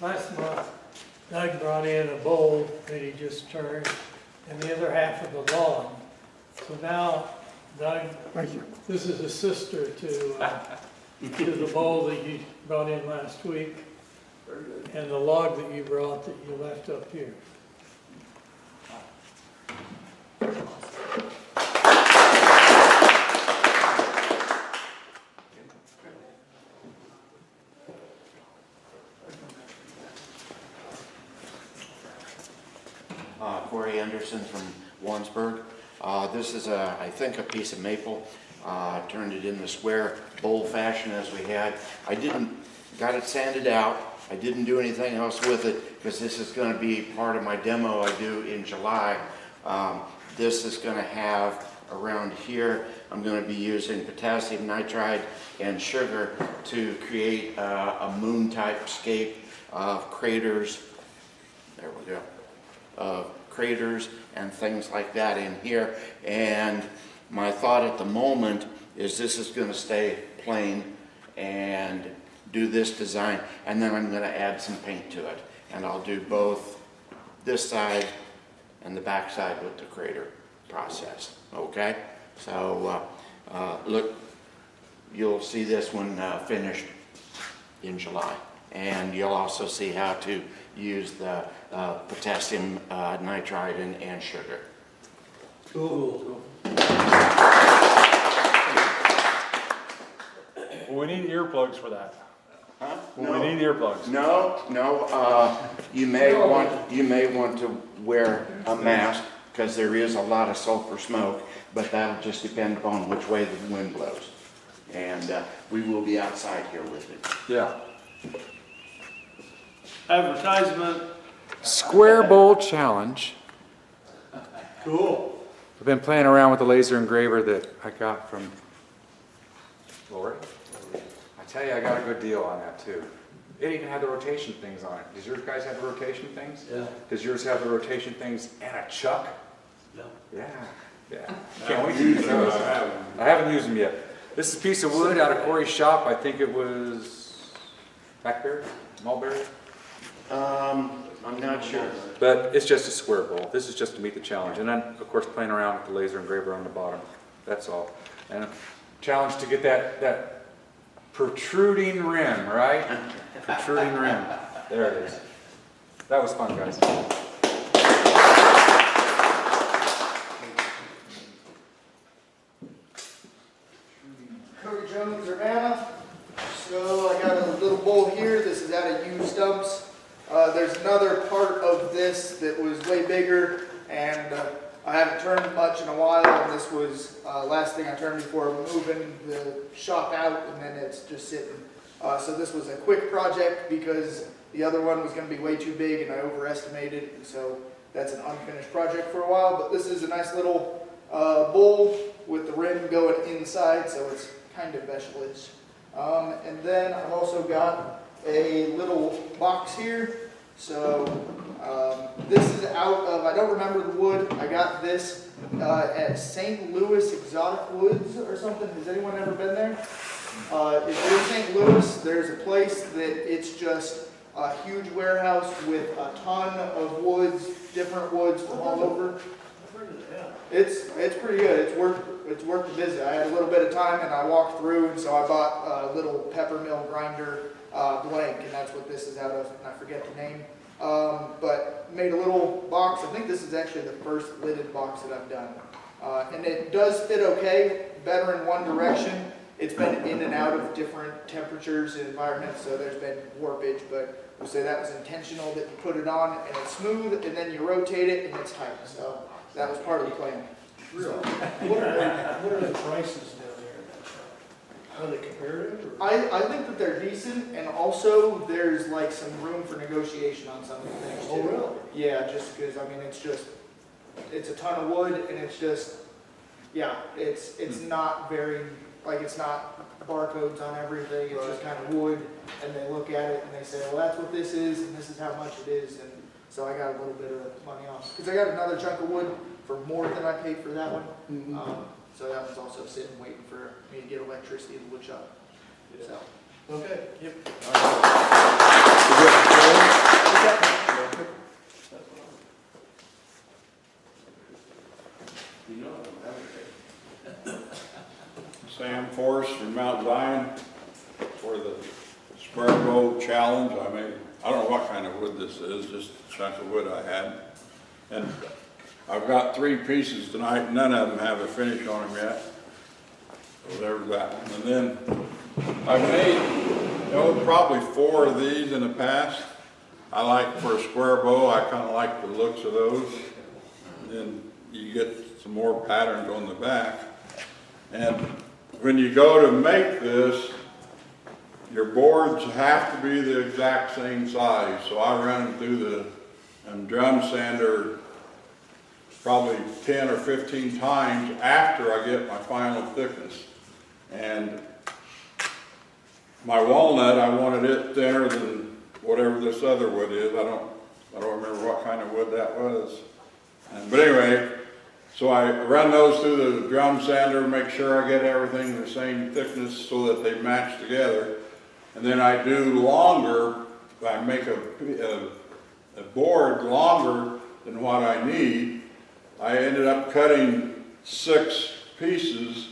Last month, Doug brought in a bowl that he just turned and the other half of the lawn. So now, Doug, this is a sister to the bowl that you brought in last week and the log that you brought that you left up here. Corey Anderson from Warrensburg. This is, I think, a piece of maple. Turned it in the square bowl fashion as we had. I got it sanded out. I didn't do anything else with it because this is going to be part of my demo I do in July. This is going to have around here, I'm going to be using potassium nitride and sugar to create a moon type scape of craters. There we go. Craters and things like that in here, and my thought at the moment is this is going to stay plain and do this design, and then I'm going to add some paint to it, and I'll do both this side and the back side with the crater process. Okay, so look, you'll see this one finished in July, and you'll also see how to use the potassium nitride and sugar. Cool. Well, we need earplugs for that. Huh? Well, we need earplugs. No. You may want to wear a mask because there is a lot of sulfur smoke, but that'll just depend upon which way the wind blows. And we will be outside here with it. Yeah. Advertisement. Square Bowl Challenge. Cool. I've been playing around with the laser engraver that I got from Lori. I tell you, I got a good deal on that too. It even had the rotation things on it. Does yours guys have the rotation things? Yeah. Does yours have the rotation things and a chuck? No. Yeah. Can't wait to use those. I haven't used them yet. This is a piece of wood out of Corey's shop. I think it was blackberry, mulberry. I'm not sure. But it's just a square bowl. This is just to meet the challenge. And then, of course, playing around with the laser engraver on the bottom. That's all. And a challenge to get that protruding rim, right? Protruding rim. There it is. That was fun, guys. Cody Jones, Urbana. So I got a little bowl here. This is out of used stumps. There's another part of this that was way bigger, and I haven't turned much in a while, and this was last thing I turned before moving the shop out, and then it's just sitting. So this was a quick project because the other one was going to be way too big, and I overestimated, and so that's an unfinished project for a while. But this is a nice little bowl with the rim going inside, so it's kind of vegetable-ish. And then I've also got a little box here. So this is out of, I don't remember the wood. I got this at St. Louis Exotic Woods or something. Has anyone ever been there? If you're in St. Louis, there's a place that it's just a huge warehouse with a ton of woods, different woods from all over. It's pretty good. It's worth the visit. I had a little bit of time and I walked through, and so I bought a little pepper mill grinder blank, and that's what this is out of, and I forget the name. But made a little box. I think this is actually the first lidded box that I've done. And it does fit okay, better in one direction. It's been in and out of different temperatures and environments, so there's been warpage, but we'll say that was intentional, that you put it on and it's smooth, and then you rotate it and it's tight. So that was part of the plan. Really? What are the prices down there in that shop? Are they comparative? Or? I think that they're decent, and also there's like some room for negotiation on some of the things too. Oh, really? Yeah, just because, I mean, it's a ton of wood, and it's just, yeah, it's not very, like, it's not barcodes on everything, it's just kind of wood, and they look at it and they say, well, that's what this is, and this is how much it is, and so I got a little bit of money off. Because I got another chunk of wood for more than I paid for that one, so that one's also sitting waiting for me to get electricity in the wood shop. So. Okay, yep. You know, I don't have it. Sam Forrest from Mount Zion for the Square Bow Challenge. I don't know what kind of wood this is, just a chunk of wood I had. And I've got 3 pieces tonight, none of them have a finish on them yet. So there's that one. And then I've made, probably 4 of these in the past. I like, for a square bow, I kind of like the looks of those. And then you get some more patterns on the back. And when you go to make this, your boards have to be the exact same size. So I run them through the drum sander probably 10 or 15 times after I get my final thickness. And my walnut, I wanted it thinner than whatever this other wood is. I don't remember what kind of wood that was. But anyway, so I run those through the drum sander, make sure I get everything the same thickness so that they match together. And then I do longer, I make a board longer than what I need. I ended up cutting 6 pieces,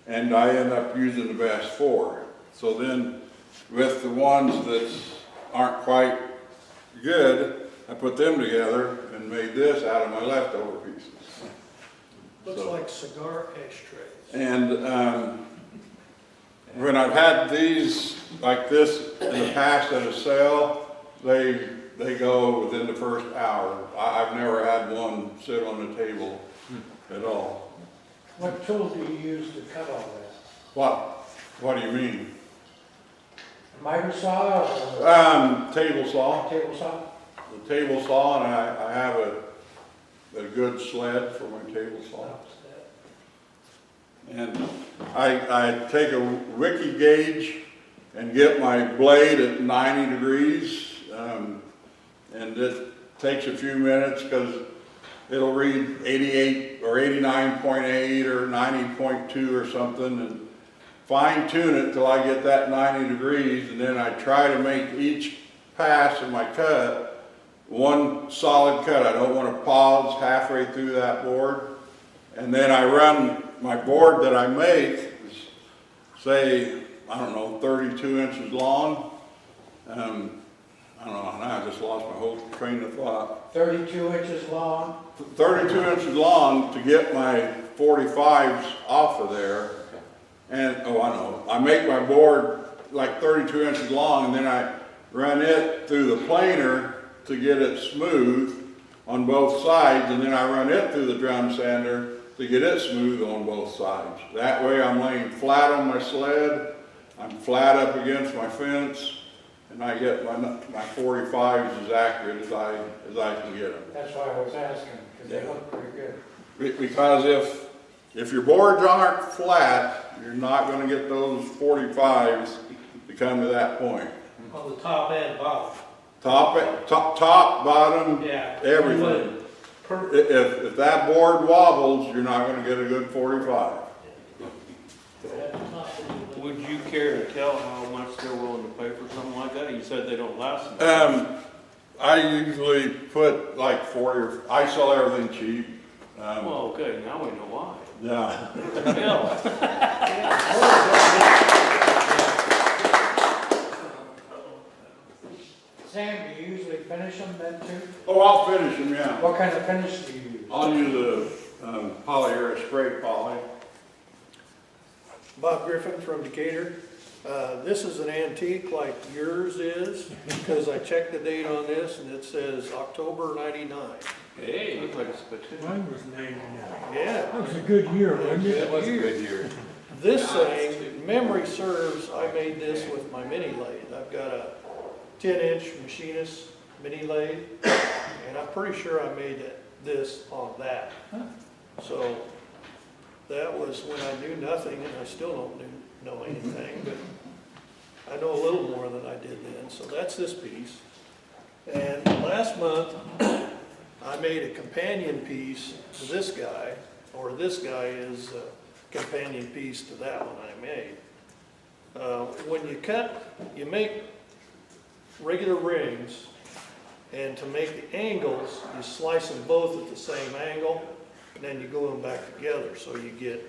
and I end up using the best 4. So then with the ones that aren't quite good, I put them together and made this out of my leftover pieces. Looks like cigar ashtrays. And when I've had these like this in the past at a sale, they go within the first hour. I've never had one sit on the table at all. What tool do you use to cut all this? What do you mean? Miter saw or? Table saw. Table saw? The table saw, and I have a good sled for my table saw. And I take a wiki gauge and get my blade at 90 degrees, and it takes a few minutes because it'll read 88 or 89.8 or 90.2 or something, and fine tune it till I get that 90 degrees, and then I try to make each pass of my cut one solid cut. I don't want to pause halfway through that board. And then I run my board that I make, say, I don't know, 32 inches long. I don't know, now I just lost my whole train of thought. 32 inches long? 32 inches long to get my 45s off of there. And, oh, I know, I make my board like 32 inches long, and then I run it through the planer to get it smooth on both sides, and then I run it through the drum sander to get it smooth on both sides. That way I'm laying flat on my sled, I'm flat up against my fence, and I get my 45s as accurate as I can get them. That's why I was asking, because they look pretty good. Because if your boards aren't flat, you're not going to get those 45s to come to that point. On the top and bottom. Top, bottom, Yeah. everything. If that board wobbles, you're not going to get a good 45. Would you care to tell how much they're willing to pay for something like that? You said they don't last. I usually put like 40 or, I sell everything cheap. Well, okay, now we know why. Yeah. Sam, do you usually finish them then too? Oh, I'll finish them, yeah. What kind of finish do you use? I'll use a polyurethane spray poly. Bob Griffin from Decatur. This is an antique like yours is, because I checked the date on this and it says October '99. Hey, looks like a spittoon. Mine was 99. Yeah. That was a good year, wasn't it? It was a good year. This thing, memory serves, I made this with my mini lathe. I've got a 10-inch machinist mini lathe, and I'm pretty sure I made this on that. So that was when I knew nothing, and I still don't know anything, but I know a little more than I did then. So that's this piece. And last month, I made a companion piece to this guy, or this guy is a companion piece to that one I made. When you cut, you make regular rings, and to make the angles, you slice them both at the same angle, and then you glue them back together, so you get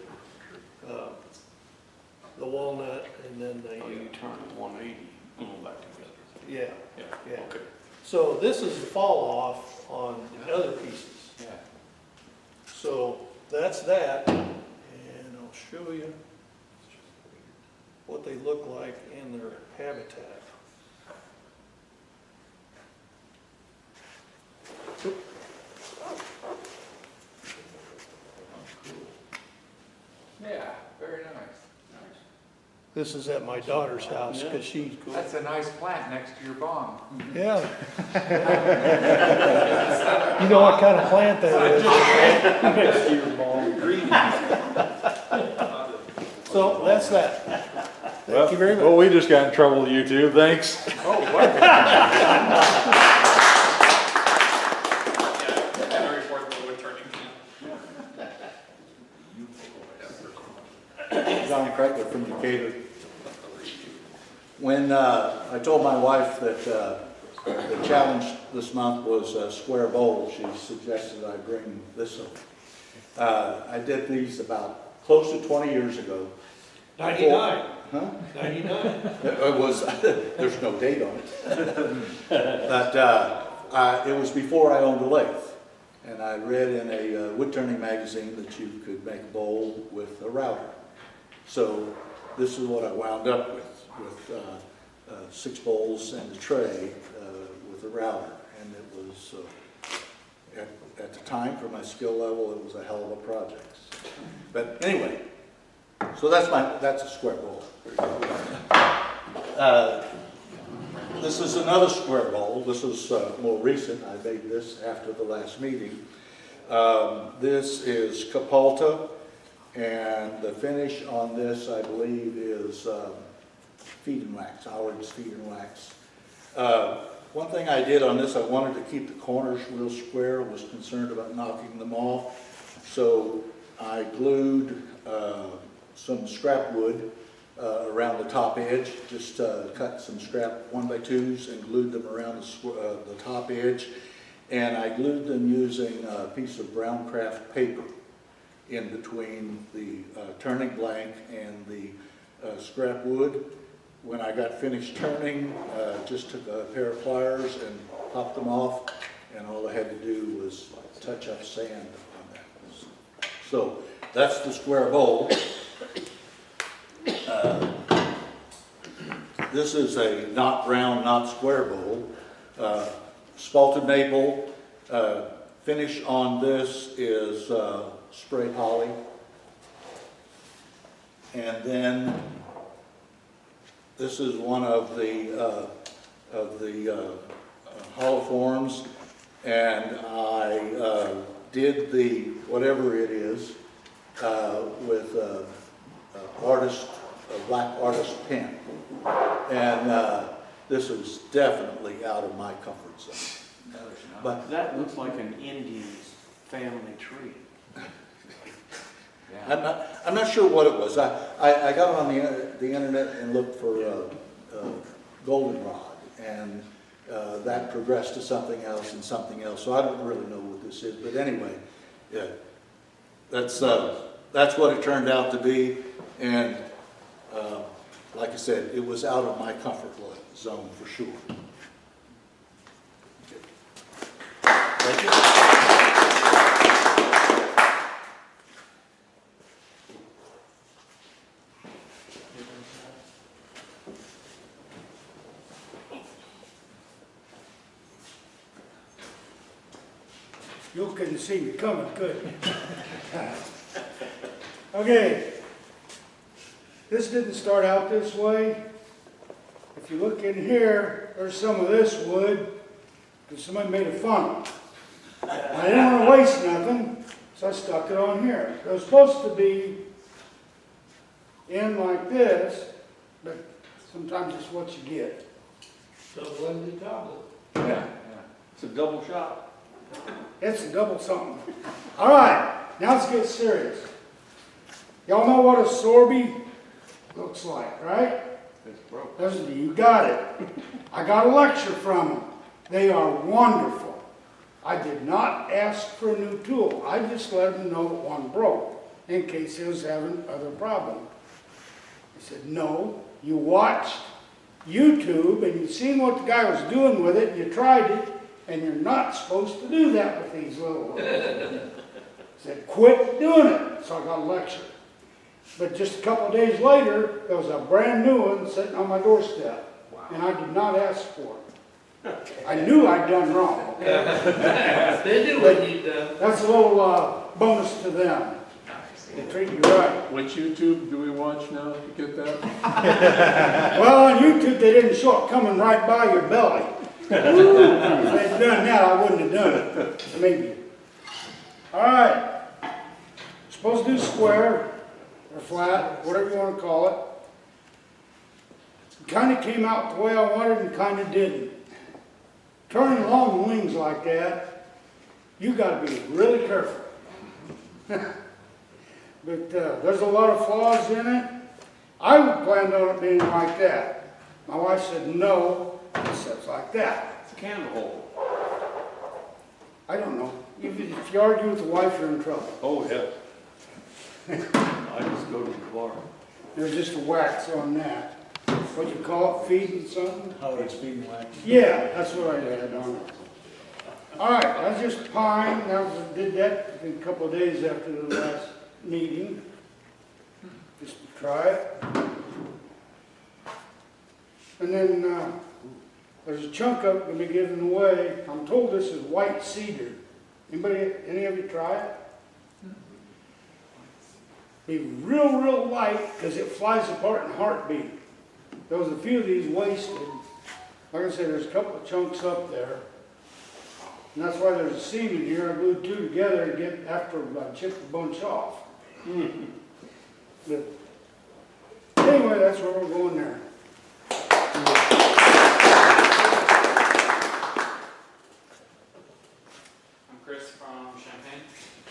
the walnut, and then the... Oh, you turn it 180, glue them back together. Yeah, Yeah, yeah. okay. So this is the fall off on the other pieces. Yeah. So that's that, and I'll show you what they look like in their habitat. Yeah, very nice. This is at my daughter's house, because she... That's a nice plant next to your bomb. Yeah. You know what kind of plant that is? Next to your ball. Green. So that's that. Thank you very much. Well, we just got in trouble with you two, thanks. Oh, what? John Kreitler from Decatur. When I told my wife that the challenge this month was a square bowl, she suggested I bring this up. I did these about close to 20 years ago. 99. Huh? 99. It was, there's no date on it. But it was before I owned a lathe. And I read in a wood turning magazine that you could make a bowl with a router. So this is what I wound up with 6 bowls and a tray with a router. And it was, at the time, for my skill level, it was a hell of a project. But anyway, so that's a square bowl. This is another square bowl. This is more recent. I made this after the last meeting. This is Capalta, and the finish on this, I believe, is feed and wax, Howard's feed and wax. One thing I did on this, I wanted to keep the corners real square, was concerned about knocking them off. So I glued some scrap wood around the top edge, just cut some scrap 1x2s and glued them around the top edge. And I glued them using a piece of brown craft paper in between the turning blank and the scrap wood. When I got finished turning, just took a pair of pliers and popped them off, and all I had to do was touch up sand on that. So that's the square bowl. This is a not round, not square bowl. Spalted maple. Finish on this is spray poly. And then this is one of the hollow forms, and I did the whatever it is with a black artist pen, and this is definitely out of my comfort zone. But that looks like an Indian's family tree. I'm not sure what it was. I got on the internet and looked for goldenrod, and that progressed to something else and something else. So I don't really know what this is. But anyway, yeah, that's what it turned out to be. And like I said, it was out of my comfort zone for sure. You couldn't see me coming, could you? Okay. This didn't start out this way. If you look in here, there's some of this wood, because somebody made a funnel. I didn't want to waste nothing, so I stuck it on here. It was supposed to be in like this, but sometimes it's what you get. Double-ended tablet. Yeah. It's a double shot. It's a double something. All right, now let's get serious. Y'all know what a sorbet looks like, right? It's broke. You got it. I got a lecture from them. They are wonderful. I did not ask for a new tool. I just let them know that one broke in case he was having other problems. I said, no, you watched YouTube and you seen what the guy was doing with it, and you tried it, and you're not supposed to do that with these little ones. I said, quit doing it. So I got a lecture. But just a couple of days later, there was a brand new one sitting on my doorstep. Wow. And I did not ask for it. I knew I'd done wrong. They do what you done. That's a little bonus to them. They treat you right. Which YouTube do we watch now to get that? Well, on YouTube, they didn't show it coming right by your belly. If they'd done that, I wouldn't have done it. Maybe. All right. Supposed to do square or flat, whatever you want to call it. Kind of came out the way I wanted and kind of didn't. Turning long wings like that, you got to be really careful. But there's a lot of flaws in it. I planned on it being like that. My wife said no, it sits like that. It's a candle hole. I don't know. If you argue with the wife, you're in trouble. Oh, yeah. I just go to the bar. There's just a wax on that. What you call it, feeding something? Oh, it's being wax. Yeah, that's what I had on it. All right, I just pine. Did that a couple of days after the last meeting, just to try it. And then there's a chunk of it going to be given away. I'm told this is white cedar. Anybody, any of you try it? Be real, real light because it flies apart in a heartbeat. There was a few of these wasted. Like I said, there's a couple of chunks up there. And that's why there's a seam in here. I glued two together to get after I chipped a bunch off. But anyway, that's where we're going there. I'm Chris from Champaign.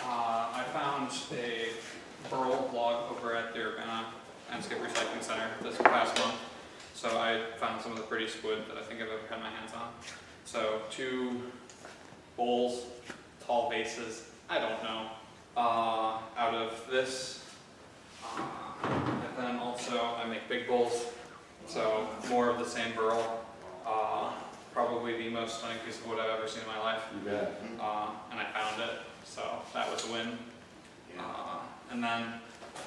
I found a burl log over at the Urbana Landscape Recycling Center this past month. So I found some of the prettiest wood that I think I've ever had my hands on. So 2 bowls, tall vases, I don't know, out of this. And then also I make big bowls, so more of the same burl. Probably the most stunning piece of wood I've ever seen in my life. You bet. And I found it, so that was a win. And then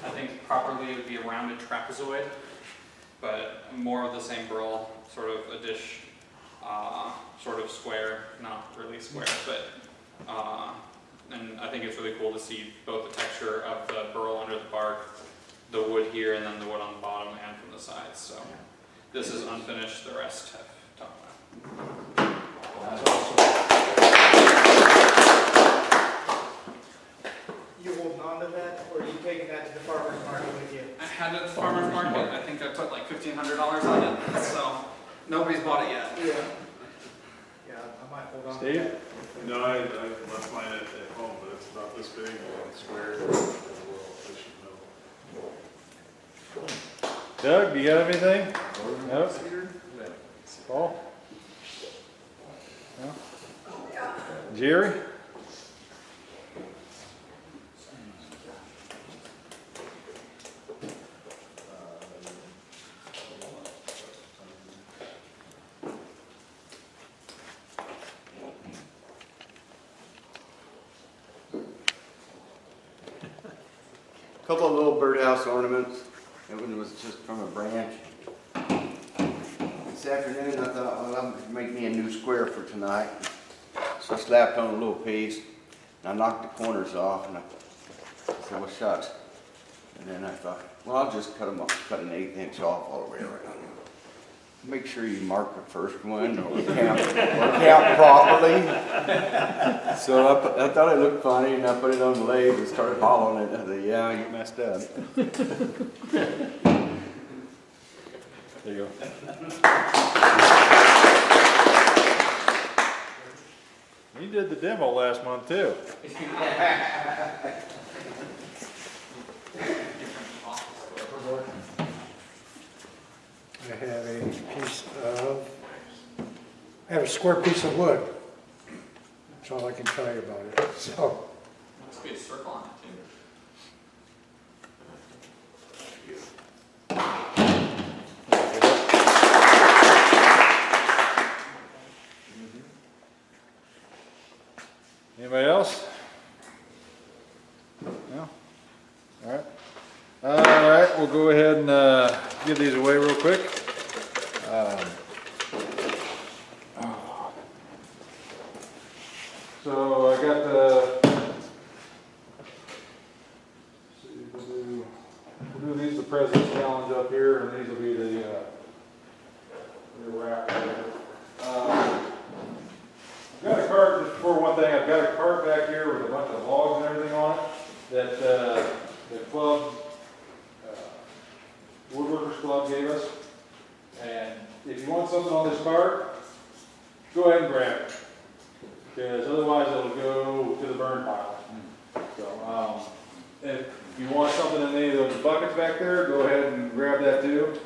I think properly it would be a rounded trapezoid, but more of the same burl, sort of a dish, sort of square, not really square, but and I think it's really cool to see both the texture of the burl under the bark, the wood here, and then the wood on the bottom and from the sides. So this is unfinished, the rest have talked about. That's awesome. You holding on to that, or are you taking that to the farmer's market with you? I had it at the farmer's market. I think I put like $1,500 on it, so nobody's bought it yet. Yeah. Yeah, I might hold on. Steve? No, I left mine at home, but it's about this big, and square. Doug, do you have anything? No? Paul? No? Jerry? couple of little birdhouse ornaments. That one was just from a branch. This afternoon I thought, well, I'm gonna make me a new square for tonight. So I slapped on a little piece and I knocked the corners off and I said, well, shucks. And then I thought, well, I'll just cut them off, cut an 1/8 inch off all the way around. Make sure you mark the first one or count properly. So I thought it looked funny and I put it on the lathe and started hollering it. I said, yeah, you messed up. There you go. You did the demo last month too. I have a square piece of wood. That's all I can tell you about it, so. Must be a circle on it Anybody else? No? All right. All right, we'll go ahead and give these away real quick. So I got we'll do these, the President's Challenge up here, and these will be the wrap. I've got a cart, just before one thing, I've got a cart back here with a bunch of logs and everything on it that the club, Woodworkers Club gave us. And if you want something on this cart, go ahead and grab it. Because otherwise it'll go to the burn pile. So, if you want something in any of those buckets back there, go ahead and grab that too.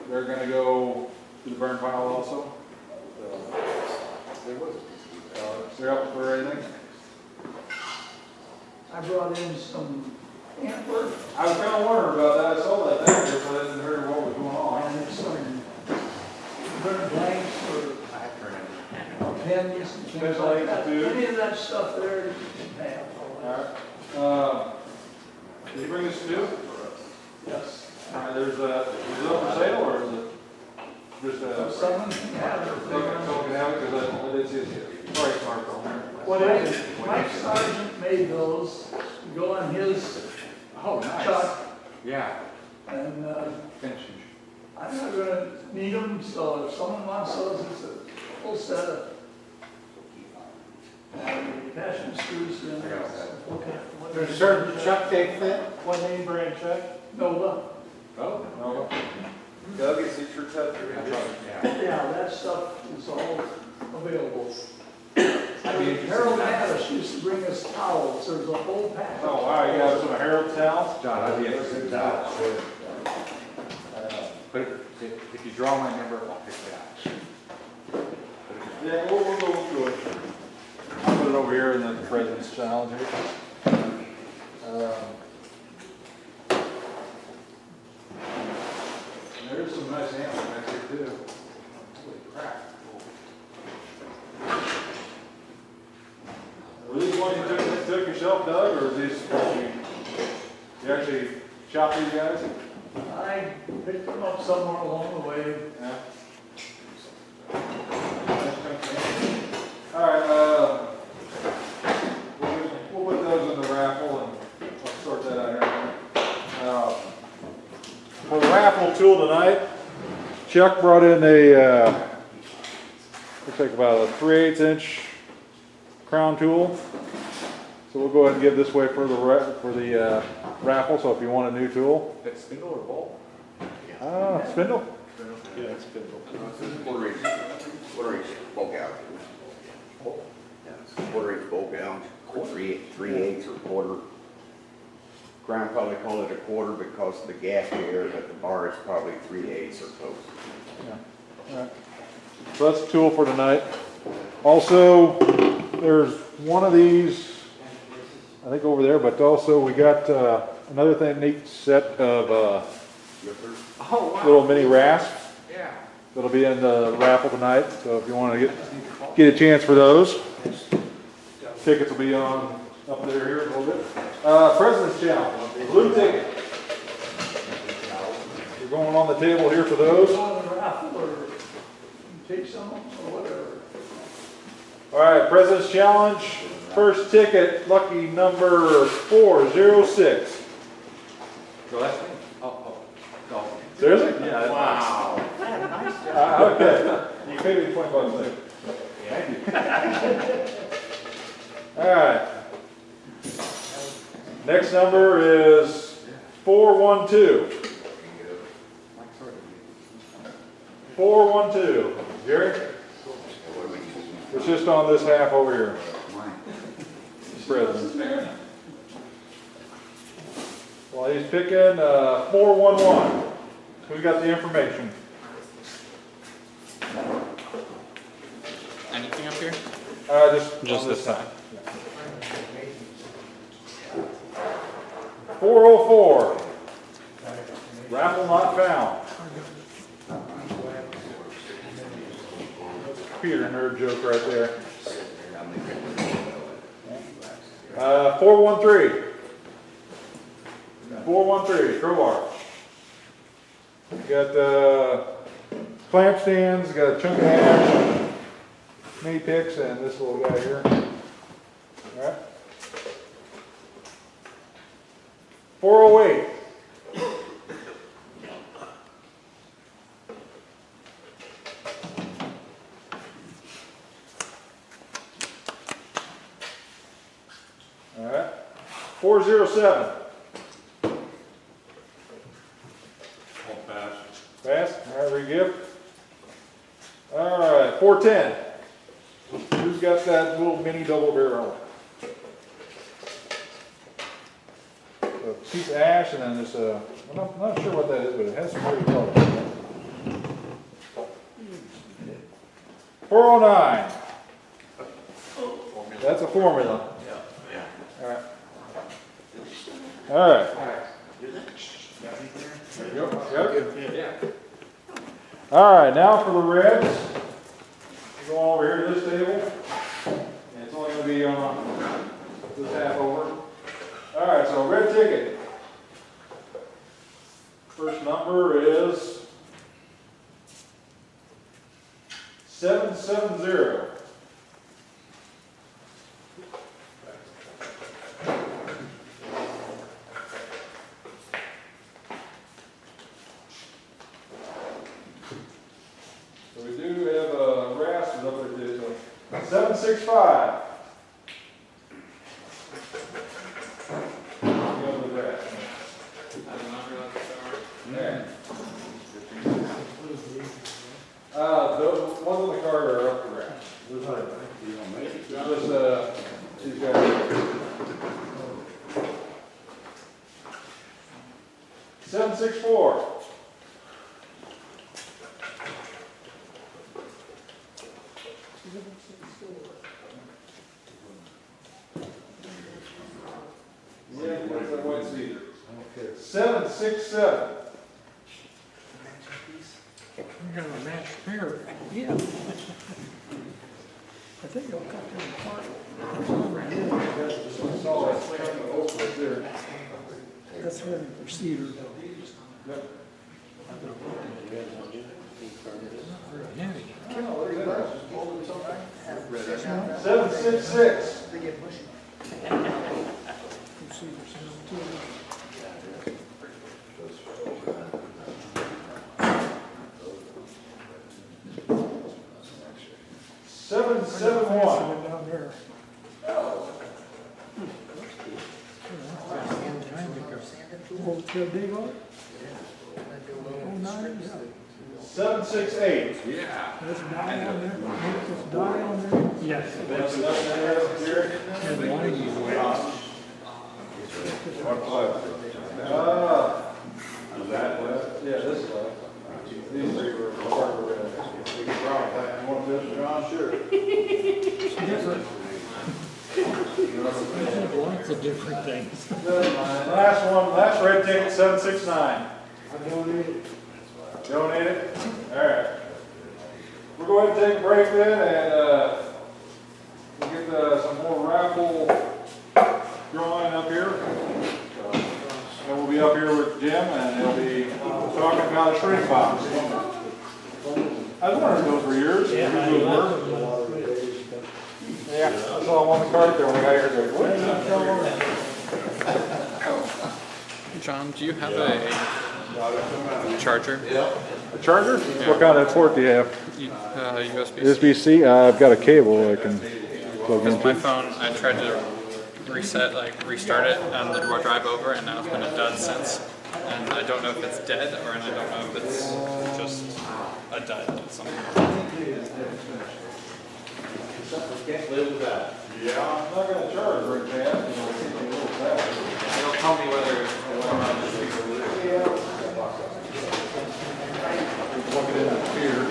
They're gonna go to the burn pile also. So, they're up for anything? I brought in some antler I was kind of wondering about that. I saw that thing, but I didn't hear what was going on. and some burnt blanks or pens and things like that. Any of that stuff there, you can have. Alright. Did you bring this too? Yes. Alright, is it up for sale or is it just Someone can have it. someone can have it because I did see a price mark on there. What Mike Sargent made those, go on his truck, Yeah. and Vintage. I'm not gonna need them, so if someone wants those, it's a full set of attachment screws in there. Okay. There's a certain chuck they fit, what name brand chuck? Nova. Oh, No. Doug, is it your touch? Yeah, that stuff is all available. I'd be interested Harold in that. Mattis used to bring us towels, there's a whole pack. Oh, wow, you got some Harold towels? John, I'd be interested in that. But if you draw my number, I'll pick it out. Yeah, we'll go through it. I'll put it over here in the President's Challenge here. There's some nice animals back here too. Holy crap. Were these ones you took yourself, Doug, or is these you actually shop these guys? I picked them up somewhere along the way. Yeah. All right, we'll put those in the raffle and I'll sort that out here. For the raffle tool tonight, Chuck brought in a, looks like about a 3/8 inch crown tool. So we'll go ahead and give this away for the raffle, so if you want a new tool. That spindle or bolt? Spindle? Yeah, it's spindle. Quarter inch bolt gouge. Yeah, it's quarter inch bolt gouge, 3/8 or quarter. Crown probably call it a quarter because of the gap here, but the bar is probably 3/8 or close. Yeah. All right. So that's the tool for tonight. Also, there's one of these, I think over there, but also we got another neat set of little mini rasps. Yeah. That'll be in the raffle tonight. So if you want to get a chance for those, tickets will be on up there here a little bit. President's Challenge. Blue ticket. You're going on the table here for those. On a raffle or take some or whatever. All right, President's Challenge, first ticket, lucky number 406. So that's me. Oh. Seriously? Yeah. Wow. Nice job. Okay, you paid me $20 later. Thank you. All right. Next number is 412. 412. Jerry? It's just on this half over here. President. Well, he's picking 411. So we got the information. Anything up here? Just on this side. 404. Raffle not found. Computer nerd joke right there. 413. 413, crowbar. Got clamp stands, got a chunk of hash, mini picks, and this little guy here. All right. 408. All right. 407. Pass. All right, re-gift. All right, 410. Who's got that little mini double barrel? A piece of ash and then this, I'm not sure what that is, but it has some pretty color. 409. That's a formula. All right. All right. Yep. All right, now for the reds. Go over here to this table. And it's only going to be on this half over. All right, so red ticket. First number is 770. So we do have rasps up there too. So 765. The ones on the card are up the ramp. These guys. 764. Yeah, what's that white cedar? Okay. 767. You're gonna match pair. Yeah. I think it'll cut them apart. That's ready for cedar though. Yep. Heavy. 766. Down there. Oh, it's got a date on it? Oh, 9, yeah. 768. Yeah. That's dye on there. That's dye on there. Yes. That's enough there, Jerry? And wine you wear. Yeah, this is these three were part of the red. You want this, John? Sure. Different. Lots of different things. Last one, last red ticket, 769. I donated. Donate it? All right. We'll go ahead and take a break then, and we'll get some more raffle drawing up here. up here with Jim, and he'll be talking about a shrink box. I was wondering if those were yours. Yeah, I saw them on the cart there when we got here. John, do you have a charger? A charger? Yeah. What kind of port do you have? USB-C. USB-C? I've got a cable I can plug Because into. my phone, I tried to restart it on the drive over, and now it's been a dud since. And I don't know if it's dead, or and I don't know if it's just a dud. Something. Can't live without. Yeah, I'm not going to charge very fast. It'll tell me whether it's Plug it in here.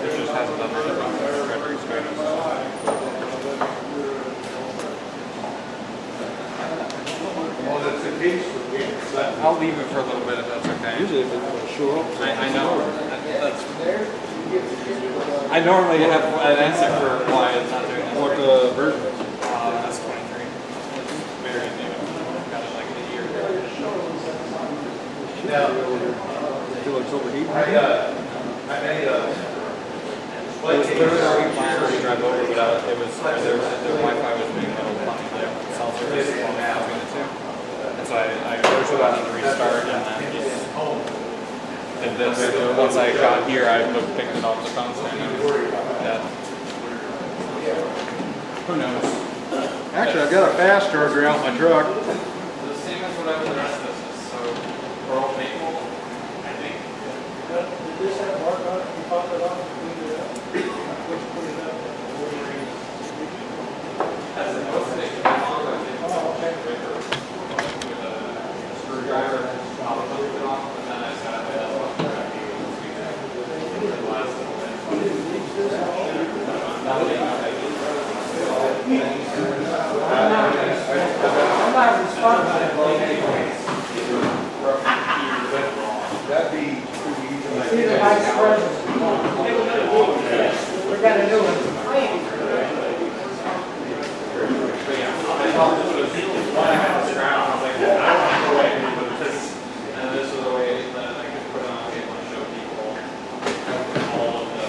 It just hasn't done really well. I'll leave it for a little bit if that's okay. Usually if it's short. I know. That's, I normally have an answer for why it's not doing this. What version? That's 23. It's very new. Got it like a year ago. Feel like it's overheating. It was literally already planned to drive over, but it was the Wi-Fi was being a little funny. The cell service was between the two. And so I pushed the button to restart, and then did this. Once I got here, I picked it off the phone stand. Yeah. Who knows? Actually, I've got a fast charger out in my truck. The same as whatever the rest of this is. So, Pearl Maple, I think. Did this have mark on it? You pop it off and clean it up? Which put it up? That's the most thing. Oh, okay. With a screwdriver, I'll put it off, and then I set up it. I'm not responsible. That'd be pretty easy. See the vice president. We got a new one. But yeah, I thought this was one I had to ground. I was like, I don't want to wait, but this, and this was a way that I could put it on the table and show people all of the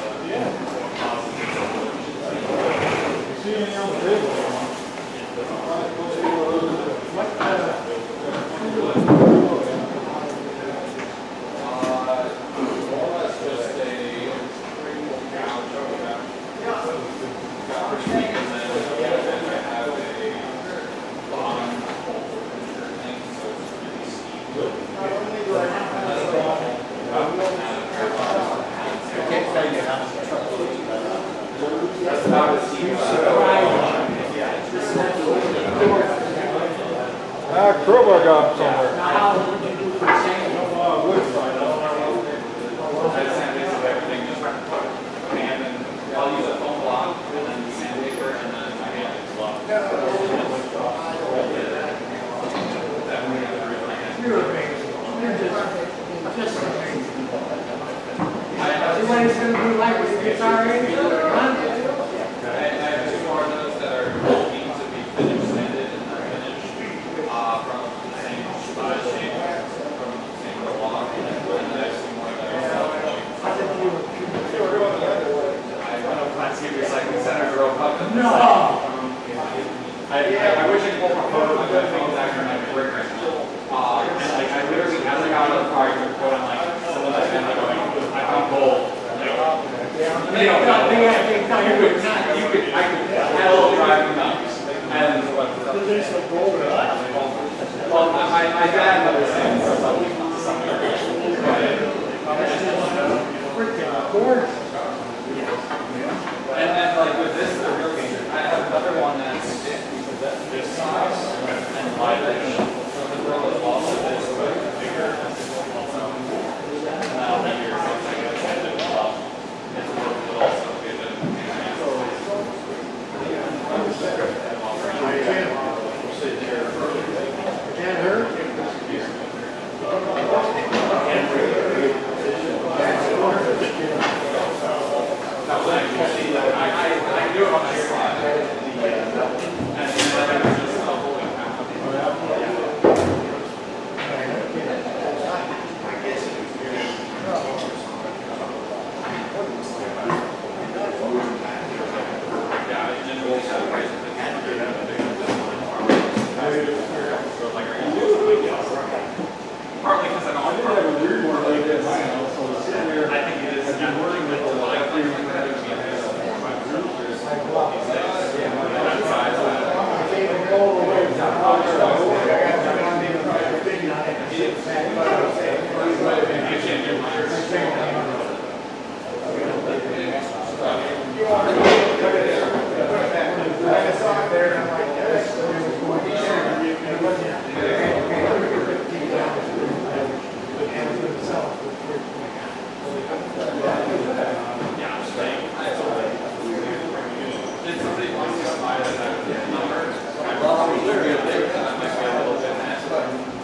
See any on the table? Crowbar got him somewhere. I'll use a foam block and then sandpaper and then my hand is blocked. You're amazing. You're just amazing. Everybody's gonna be like with the guitar, huh? I have two more of those that are beams to be finished sanded and not finished from the same shape, from the same block. And then I have two more that are I went up to the recycling center to rope up. No! I wish I could pull my phone up, but phone's actually my brick right now. And like I literally, as I got out of the car, I took a photo, I'm like, someone that's been going, I found gold. I could hell driving nuts. And There's some gold in it. well, my dad never said something. And then like with this, the real game, I have another one that's this size and lighter. So the girl is also this, but bigger. And that'll be your second extended well. It's worth it also. Can't hurt?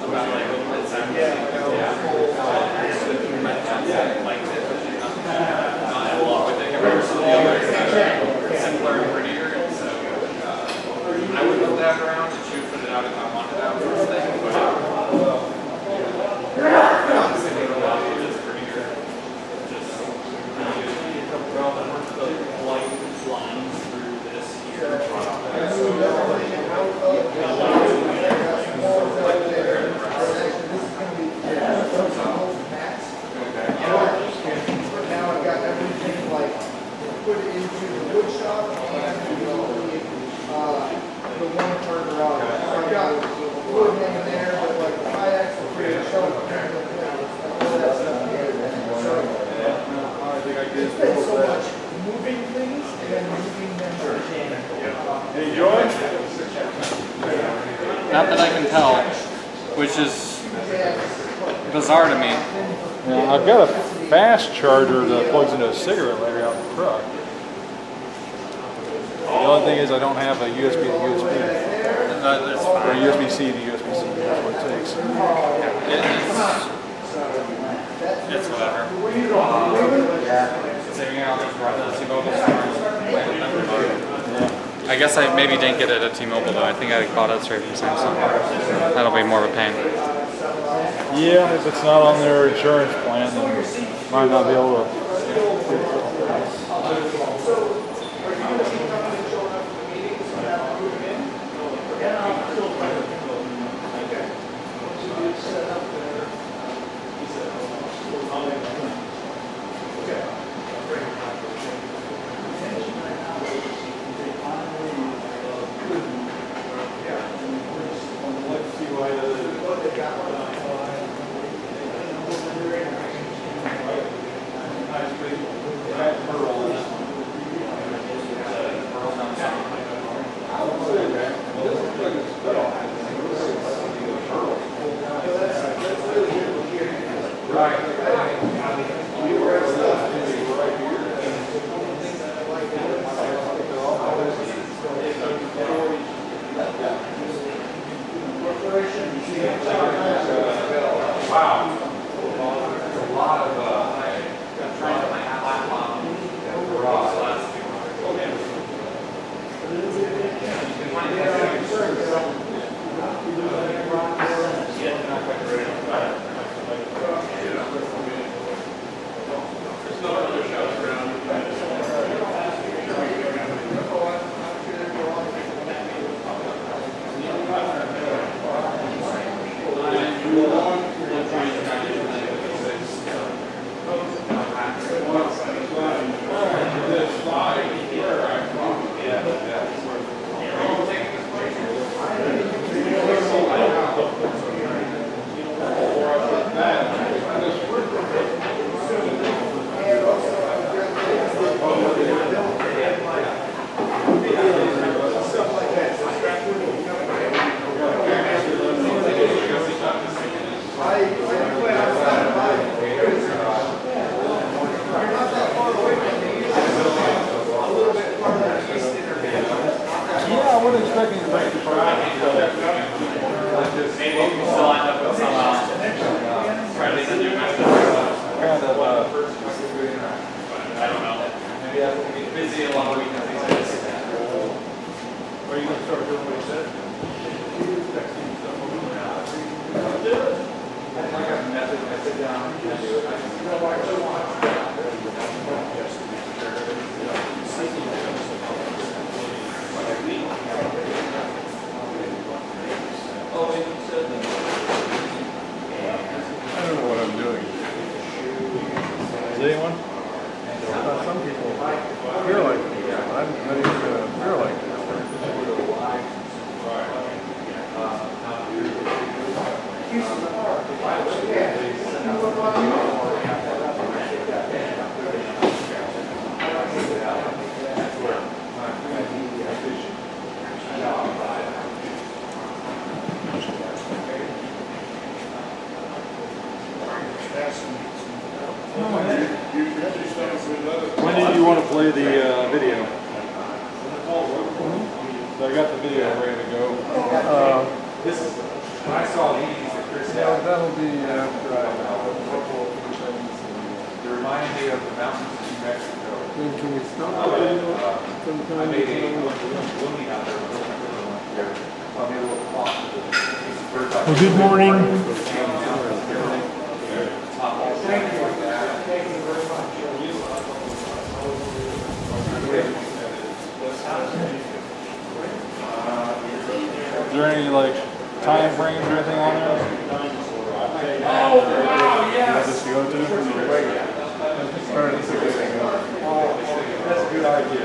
about like it's like not in love with it compared to the others, simpler and prettier. And so I would build that around to shoot for it out if I wanted it out sort of thing. But I'm sitting a lot of just prettier. Just the light lines through this here. Now I've got everything like put into the wood shop and the one per garage. So I've got wood hanging there, but like the kayaks are pretty shelf, all that stuff together. So it's been so much moving things and then moving them again. Enjoy? Not that I can tell, which is bizarre to me. Yeah, I've got a fast charger that plugs into a cigarette lighter out in the truck. The only thing is I don't have a USB to USB. That's Or fine. USB-C to USB-C, that's what it takes. It's whatever. Saving out just run the T-Mobile stores. I guess I maybe didn't get it at T-Mobile though. I think I bought it straight from Samsung. That'll be more of a pain. Yeah, if it's not on their insurance plan, then might not be able to. When did you want to play the video? So I got the video ready to go. This is, when I saw these, That'll be after I local things. They remind me of the mountains in New Mexico. Then can we stop? I made a blooming out there. Yeah. So I made a little clock. Well, good morning. Is there any like time frames or anything on there? Oh, wow, yes. Just to go to? That's a good idea.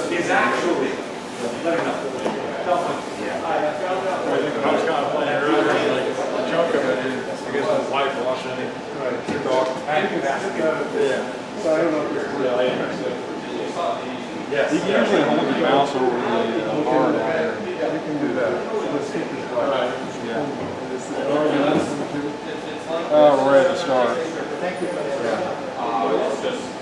This is actually, let me know. I was kind of playing earlier, like a chunk of it is, I guess it's light washing it. Your dog. Yeah. So I don't know if it's really interesting. You can usually hold your mouse over the bar down there. You can do that. Let's get this right. Yeah. Oh, We're ready to start.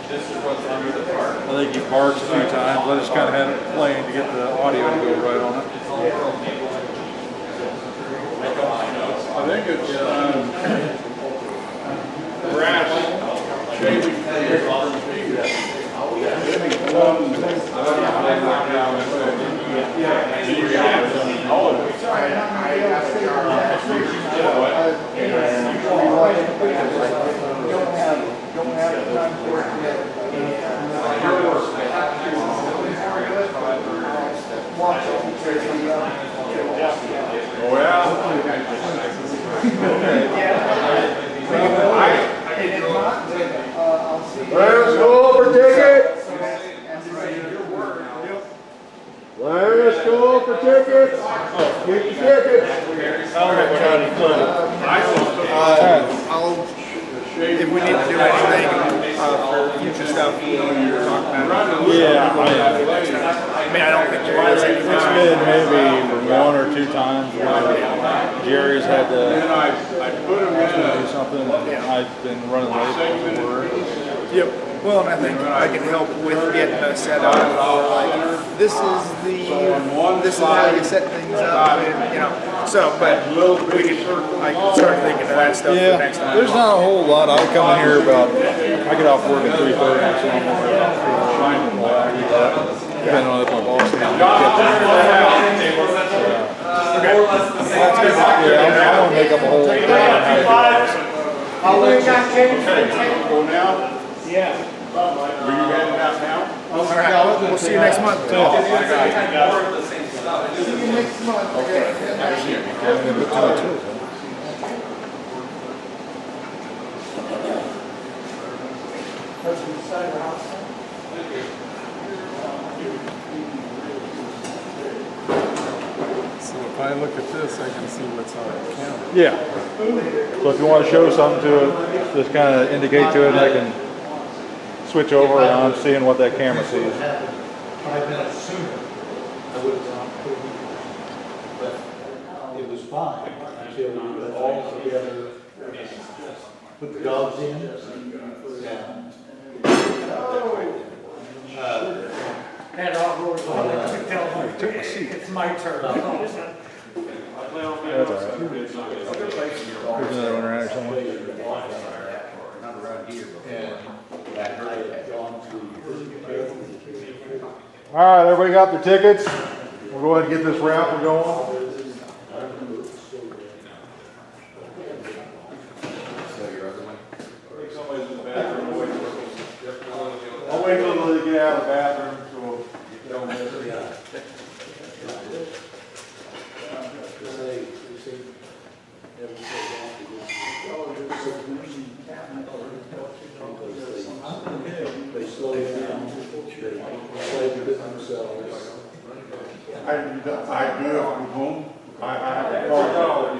This is what's under the park. I think he barks a few times. I just kind of had it playing to get the audio to go right on it. I think it's, grass shaving. Oh, yeah? Let's go for tickets. Let's go for tickets. Get your tickets. If we need to do anything for future stuff, we'll talk about it. Yeah, I mean, I don't think there is anything. it's been maybe one or two times where Jerry's had to do something, and I've been running late for work. Yep. Well, and I think I can help with getting a set up. Like, this is how you set things up, and, you know. So, but we can, I can start thinking of that stuff for next time. There's not a whole lot. I come in here about, I get off work at 3:30, so I'm over about 4. Depending on if my boss is I want to make up a whole thing on how to do this. Go now? Yeah. Are you heading out now? All right, we'll see you next month. See you next month. Okay. So if I look at this, I can see what's on the camera. Yeah. So if you want to show something to it, just kind of indicate to it, and I can switch over and I'm seeing what that camera sees. 5 minutes sooner, I would have gone. But it was fine until we put all together, put the dogs in. And I'll go to tell them, it's my turn. That's all right. There's another one around here somewhere. All right, everybody got their tickets? We'll go ahead and get this raffle going. Somebody's in the bathroom. I'll wait till they get out of the bathroom, so you don't miss it. They slow down, they play with themselves. I do it from home. I have a party.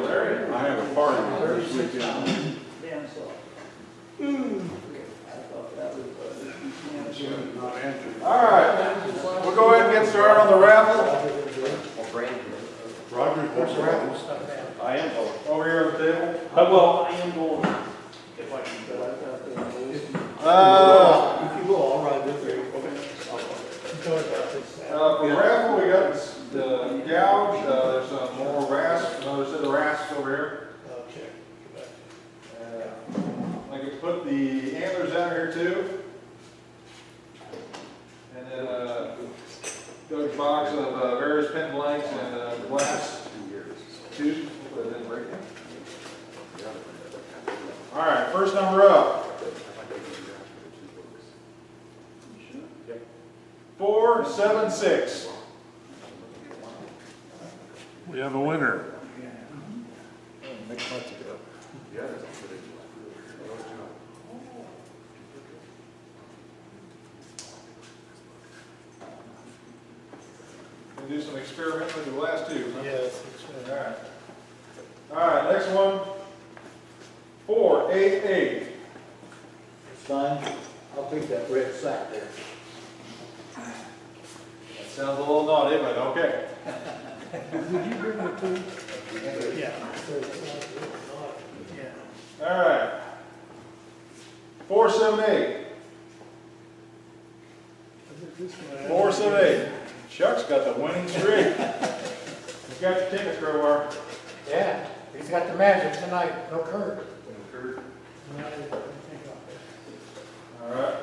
I have a party this weekend. All right, we'll go ahead and get started on the raffle. Roger, what's the raffle? I am going. Over here on the table. Well, I am going, if I can, but I've got the. If you go, I'll ride with you. Okay. For the raffle, we got the last 2. All right, first number up. 476. We have a winner. We'll do some experimenting with the last 2. Huh? Yes. All right. All right, next one. 488. Son, I'll take that red sack there. That sounds a little naughty, but okay. Would you bring the 2? Yeah. Yeah. All right. 478. 478. Chuck's got the winning streak. He's got your tickets, Crowbar. Yeah, he's got the magic tonight, no Kurt. All right.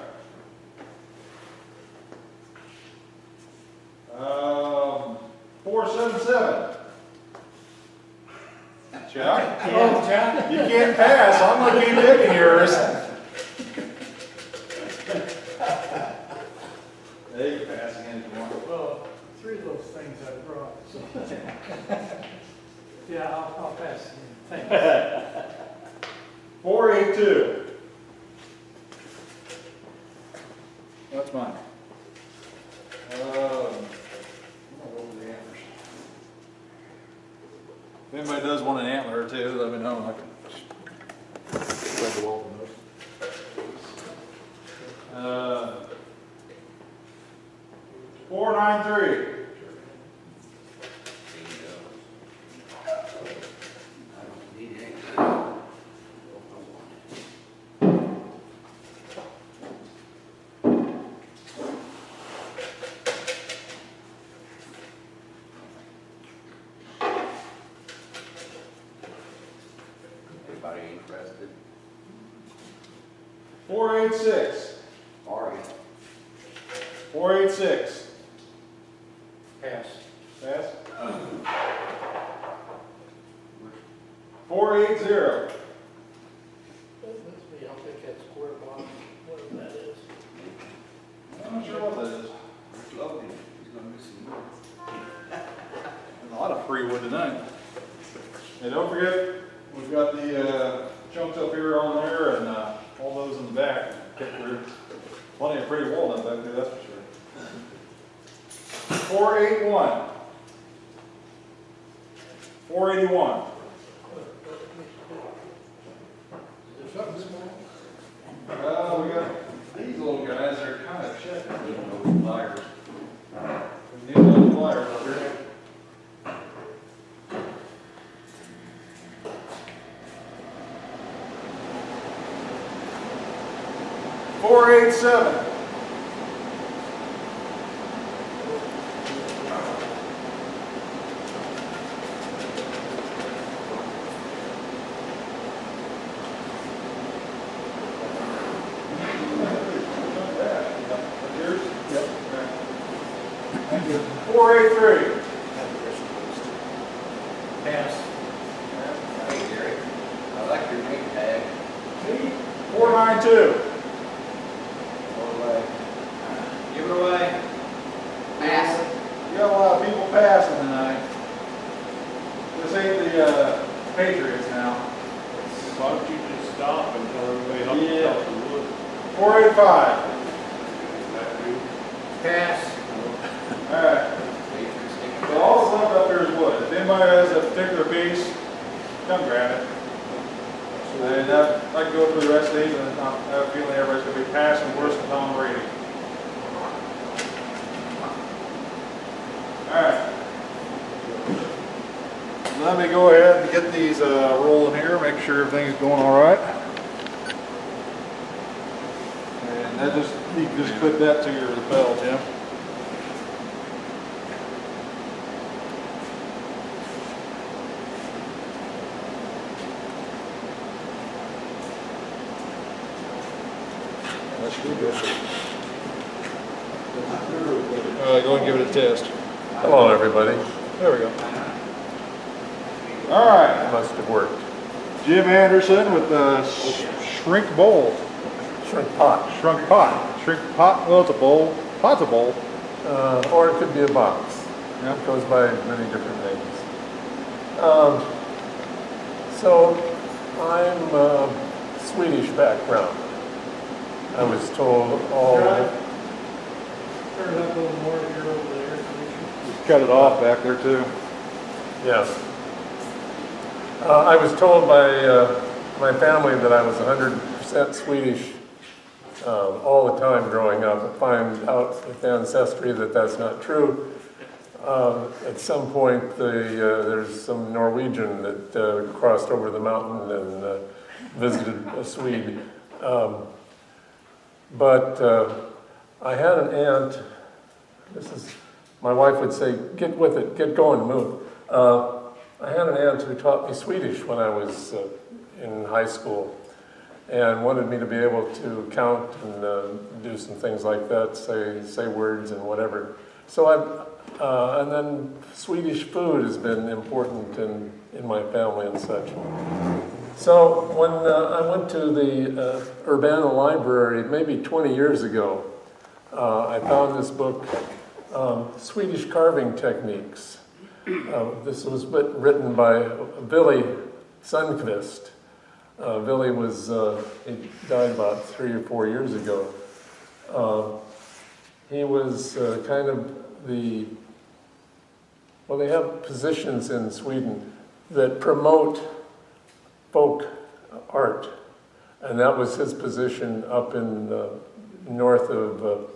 477. Chuck? Oh, John? You can't pass. I'm going to keep picking yours. There you can pass again if you want. Well, 3 of those things I brought, so. Yeah, I'll pass it in. Thanks. 482. That's mine. What were the antlers? If anybody does want an antler or 2, let me know. I can spread the wealth of those. 493. Anybody interested? 486. Bargain. 486. Pass. Pass. 480. Let's see, I'll take that square box, whatever that is. I'm not sure what that is. Lovely. He's gonna miss some more. A lot of free wood tonight. And don't forget, we've got the chunks up here on there and all those in the back. There's plenty of pretty walnut back there, that's for sure. 481. 481. Is there something small? We got these little guys that are kind of checking. Those pliers. We need those pliers up here. 487. Yours? Yep. 483. Pass. Hey, Gary, I like your name tag. 492. Give it away. Pass. You got a lot of people passing tonight. This ain't the Patriots now. Why don't you just stop and tell everybody how to Yeah. tell the wood? 485. Pass. Alright. So all the stuff up here is wood. If anybody has a particular piece, come grab it. And I can go through the rest of these and I have a feeling everybody's going to be passing worse than Tom Brady. Alright. Let me go ahead and get these rolling here, make sure everything's going alright. And that just, you can just clip that to your lapel, Jim. That should be good. Go ahead and give it a test. Hello, everybody. There we go. All right, Must have worked. Jim Anderson with the shrink bowl. Shrink pot. Shrunk pot. Shrink pot, well, it's a bowl. Pot's a bowl. Or it could be a box. Yeah. It goes by many different names. So I'm Swedish background. I was told all Right. Turn it up a little more, you're over there. Just cut it off back there too. Yes. I was told by my family that I was 100% Swedish all the time growing up. I find out with ancestry that that's not true. At some point, there's some Norwegian that crossed over the mountain and visited a Swede. But I had an aunt, my wife would say, get with it, get going, move. I had an aunt who taught me Swedish when I was in high school and wanted me to be able to count and do some things like that, say words and whatever. So and then Swedish food has been important in my family and such. So when I went to the Urbana Library maybe 20 years ago, I found this book, Swedish Carving Techniques. This was written by Willy Sundqvist. Willy he died about 3 or 4 years ago. He was kind of they have positions in Sweden that promote folk art, and that was his position up in north of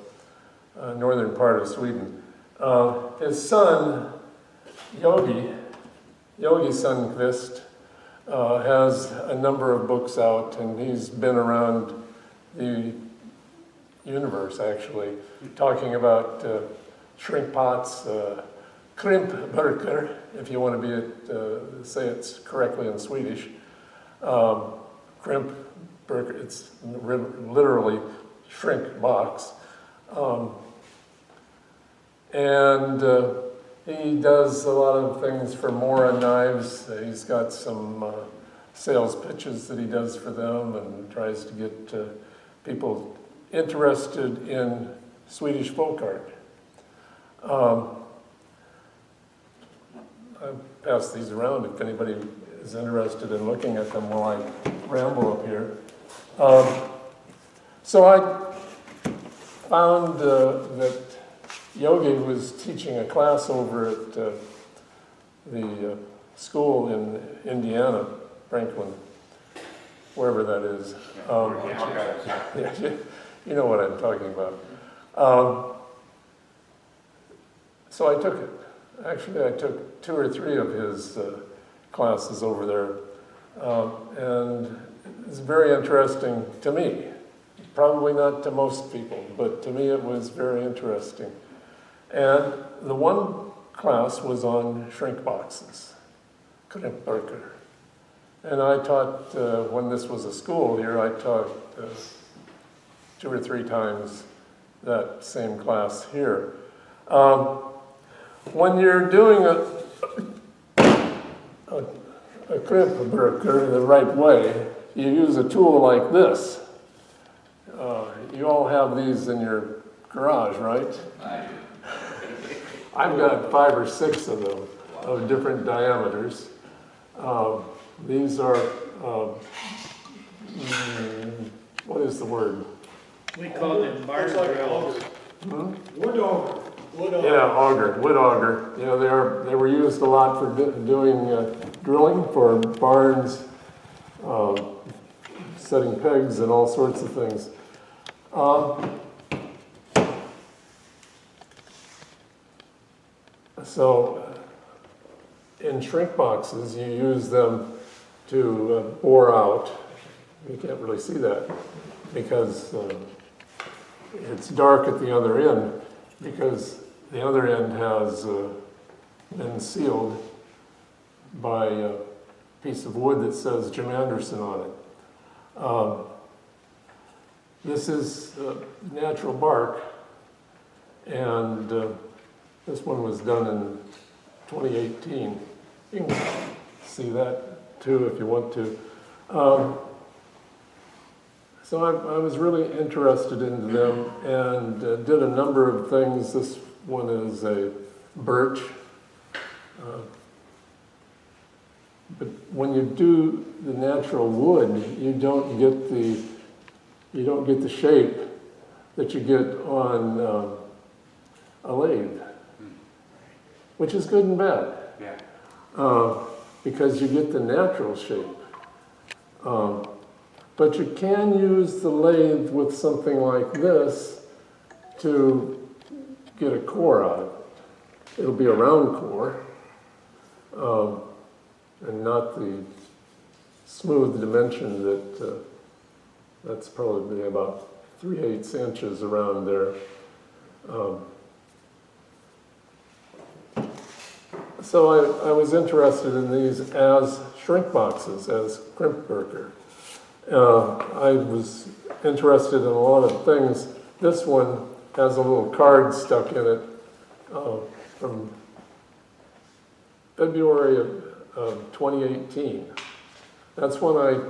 northern part of Sweden. His son, Yogi Sundqvist, has a number of books out, and he's been around the universe, actually, talking about shrink pots, krimpburkar, if you want to say it's correctly in Swedish. Krimpburkar, it's literally shrink box. And he does a lot of things for Mora Knives. He's got some sales pitches that he does for them and tries to get people interested in Swedish folk art. I'll pass these around if anybody is interested in looking at them while I ramble up here. So I found that Yogi was teaching a class over at the school in Indiana, Franklin, wherever that is. Yeah, you know what I'm talking about. So I took it. Actually, I took 2 or 3 of his classes over there, and it's very interesting to me. Probably not to most people, but to me it was very interesting. And the one class was on shrink boxes, krimpburkar. And I taught, when this was a school here, I taught 2 or 3 times that same class here. When you're doing a krimpburkar the right way, you use a tool like this. You all have these in your garage, right? I do. I've got 5 or 6 of them, of different diameters. These are, what is the word? We call them bar drills. Wood auger. Yeah, auger, wood auger. You know, they were used a lot for doing drilling for barns, setting pegs and all sorts of things. So in shrink boxes, you use them to bore out. You can't really see that because it's dark at the other end, because the other end has been sealed by a piece of wood that says Jim Anderson on it. This is natural bark, and this one was done in 2018. You can see that too if you want to. So I was really interested in them and did a number of things. This one is a birch. But when you do the natural wood, you don't get the shape that you get on a lathe, which is good and bad. Yeah. Because you get the natural shape. But you can use the lathe with something like this to get a core out of it. It'll be a round core, and not the smooth dimension that's probably about 3/8 inches around there. So I was interested in these as shrink boxes, as crimp worker. I was interested in a lot of things. This one has a little card stuck in it from February of 2018. That's when I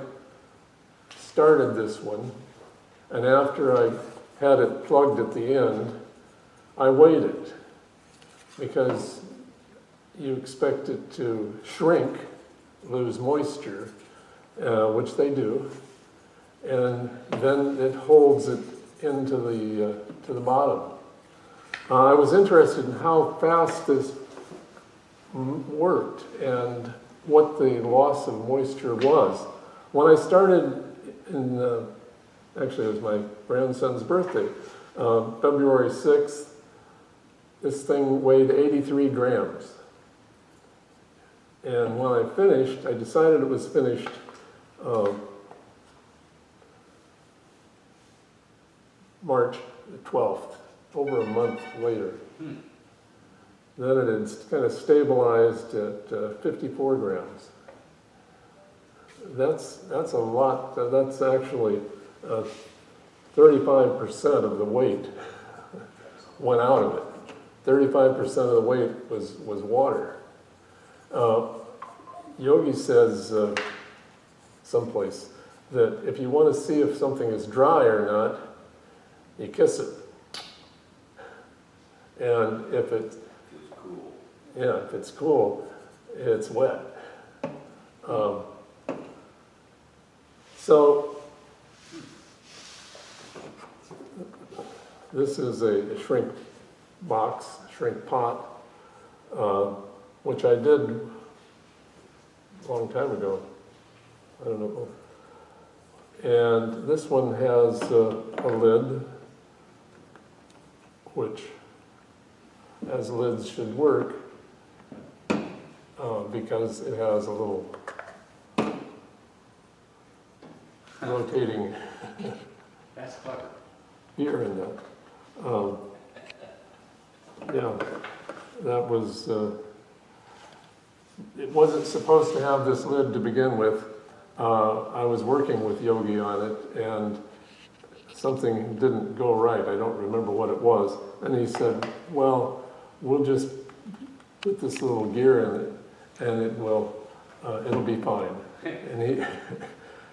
started this one, and after I had it plugged at the end, I waited because you expect it to shrink, lose moisture, which they do, and then it holds it into to the bottom. I was interested in how fast this worked and what the loss of moisture was. When I started actually it was my grandson's birthday, February 6th, this thing weighed 83 grams. And when I finished, I decided it was finished March 12th, over a month later. Then it had kind of stabilized at 54 grams. That's a lot. That's actually 35% of the weight went out of it. 35% of the weight was water. Yogi says someplace that if you want to see if something is dry or not, you kiss it. And if it's cool, if it's cool, it's wet. So this is a shrink box, shrink pot, which I did a long time ago. I don't know. And this one has a lid, which, as lids should work, because it has a little rotating That's clever. gear in that. Yeah, that was, it wasn't supposed to have this lid to begin with. I was working with Yogi on it, and something didn't go right. I don't remember what it was. And he said, well, we'll just put this little gear in it, and it'll be fine. And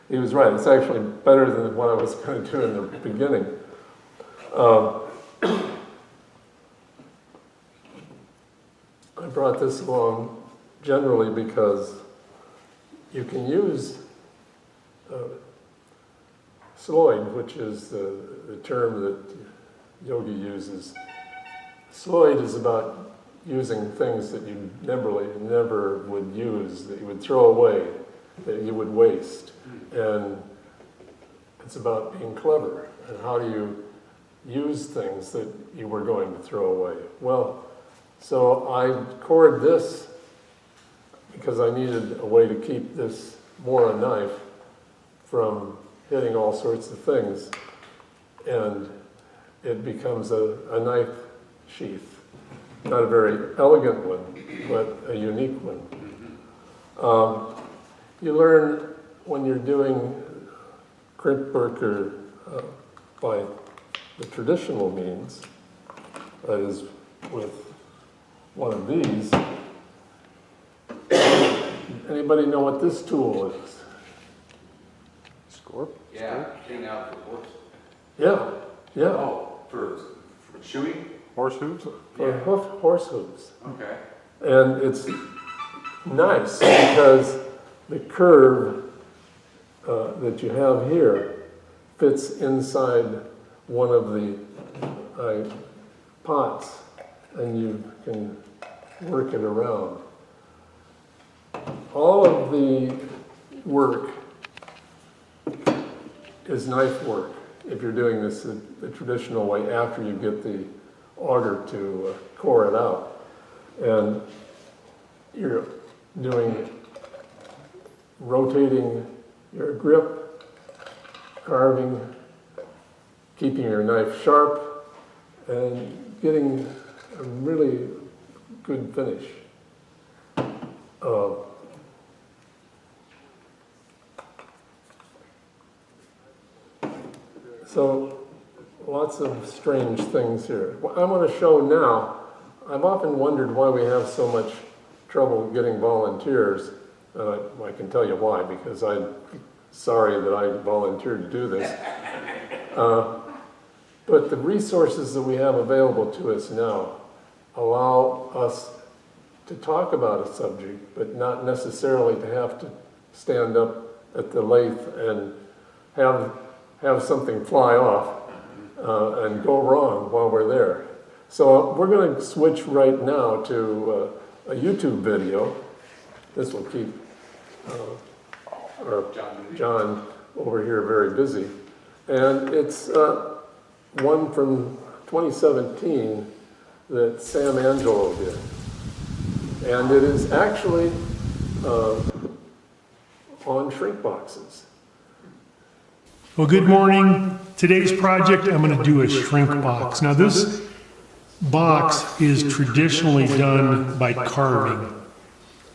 he was right. It's actually better than what I was going to do in the beginning. I brought this along generally because you can use Sloyd, which is the term that Yogi uses. Sloyd is about using things that you never would use, that you would throw away, that you would waste. And it's about being clever. And how do you use things that you were going to throw away? Well, so I cored this because I needed a way to keep this Mora knife from hitting all sorts of things. And it becomes a knife sheath. Not a very elegant one, but a unique one. You learn when you're doing Krintberger by the traditional means, that is with one of these, Anybody know what this tool is? Scorp? Yeah, clean out the horse. Yeah, yeah, Oh, for shoeing? Horse hooves? for Yeah. horse hooves. Okay. And it's nice because the curve that you have here fits inside one of the pots, and you can work it around. All of the work is knife work if you're doing this the traditional way after you get the auger to core it out. And you're doing rotating your grip, carving, keeping your knife sharp, and getting a really good finish. So lots of strange things here. What I'm going to show now, I've often wondered why we have so much trouble getting volunteers. I can tell you why, because I'm sorry that I volunteered to do this. But the resources that we have available to us now allow us to talk about a subject, but not necessarily to have to stand up at the lathe and have something fly off and go wrong while we're there. So we're going to switch right now to a YouTube video. This will keep John over here very busy. And it's one from 2017 that Sam Angelo did. And it is actually on shrink boxes. Well, good morning. Today's project, I'm going to do a shrink box. Now this box is traditionally done by carving.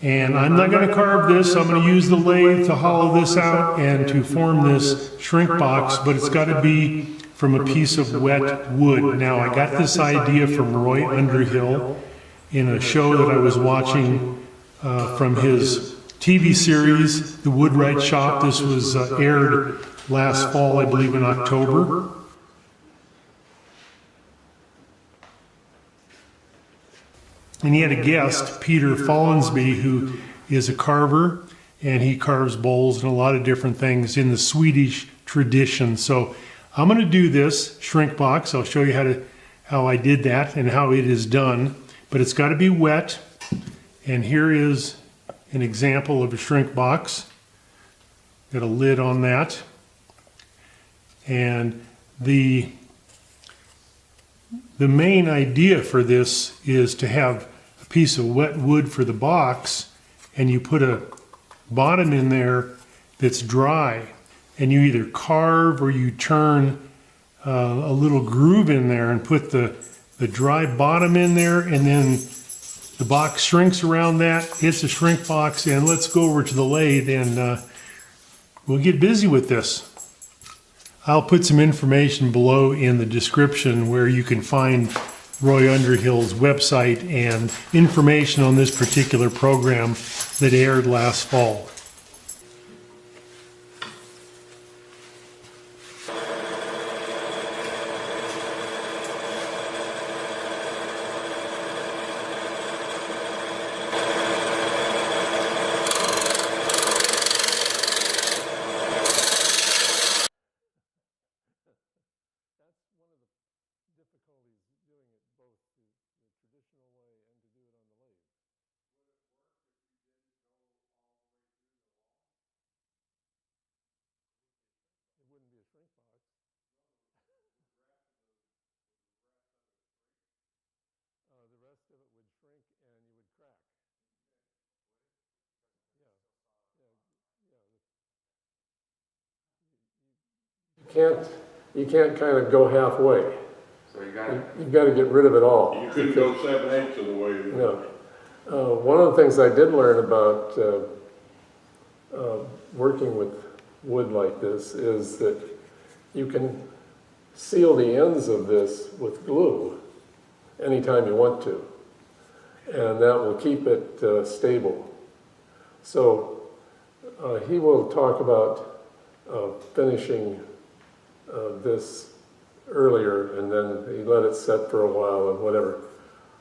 And I'm not going to carve this. I'm going to use the lathe to hollow this out and to form this shrink box, but it's got to be from a piece of wet wood. Now, I got this idea from Roy Underhill in a show that I was watching from his TV series, The Woodwright Shop. This was aired last fall, I believe in October. And he had a guest, Peter Follansby, who is a carver, and he carves bowls and a lot of different things in the Swedish tradition. So I'm going to do this shrink box. I'll show you how I did that and how it is done. But it's got to be wet. And here is an example of a shrink box. Got a lid on that. And the main idea for this is to have a piece of wet wood for the box, and you put a bottom in there that's dry, and you either carve or you turn a little groove in there and put the dry bottom in there, and then the box shrinks around that. It's a shrink box, and let's go over to the lathe and we'll get busy with this. I'll put some information below in the description where you can find Roy Underhill's website and information on this particular program that aired last fall. You can't kind of go halfway. So you got it. You've got to get rid of it all. You couldn't go 7/8 of the way. No. One of the things I did learn about working with wood like this is that you can seal the ends of this with glue anytime you want to, and that will keep it stable. So he will talk about finishing this earlier, and then he let it set for a while and whatever.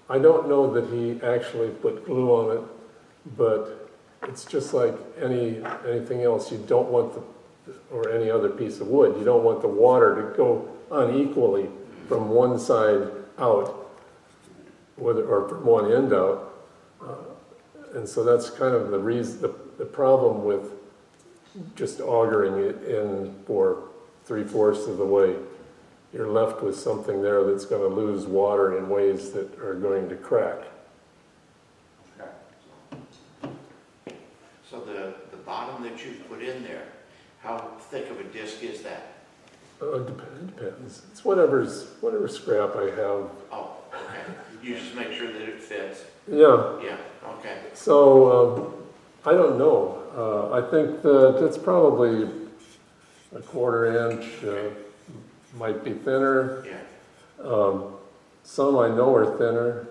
I don't know that he actually put glue on it, but it's just like anything else. You don't want or any other piece of wood, you don't want the water to go unequally from one side out, or from one end out. And so that's kind of the reason, the problem with just augering it in for 3/4 of the way. You're left with something there that's going to lose water in ways that are going to crack. Okay. So the bottom that you put in there, how thick of a disc is that? It depends. It's whatever scrap I have. Oh, okay. You just make sure that it fits. Yeah. Yeah, okay. So I don't know. I think that it's probably a 1/4 inch. Might be thinner. Yeah. Some I know are thinner.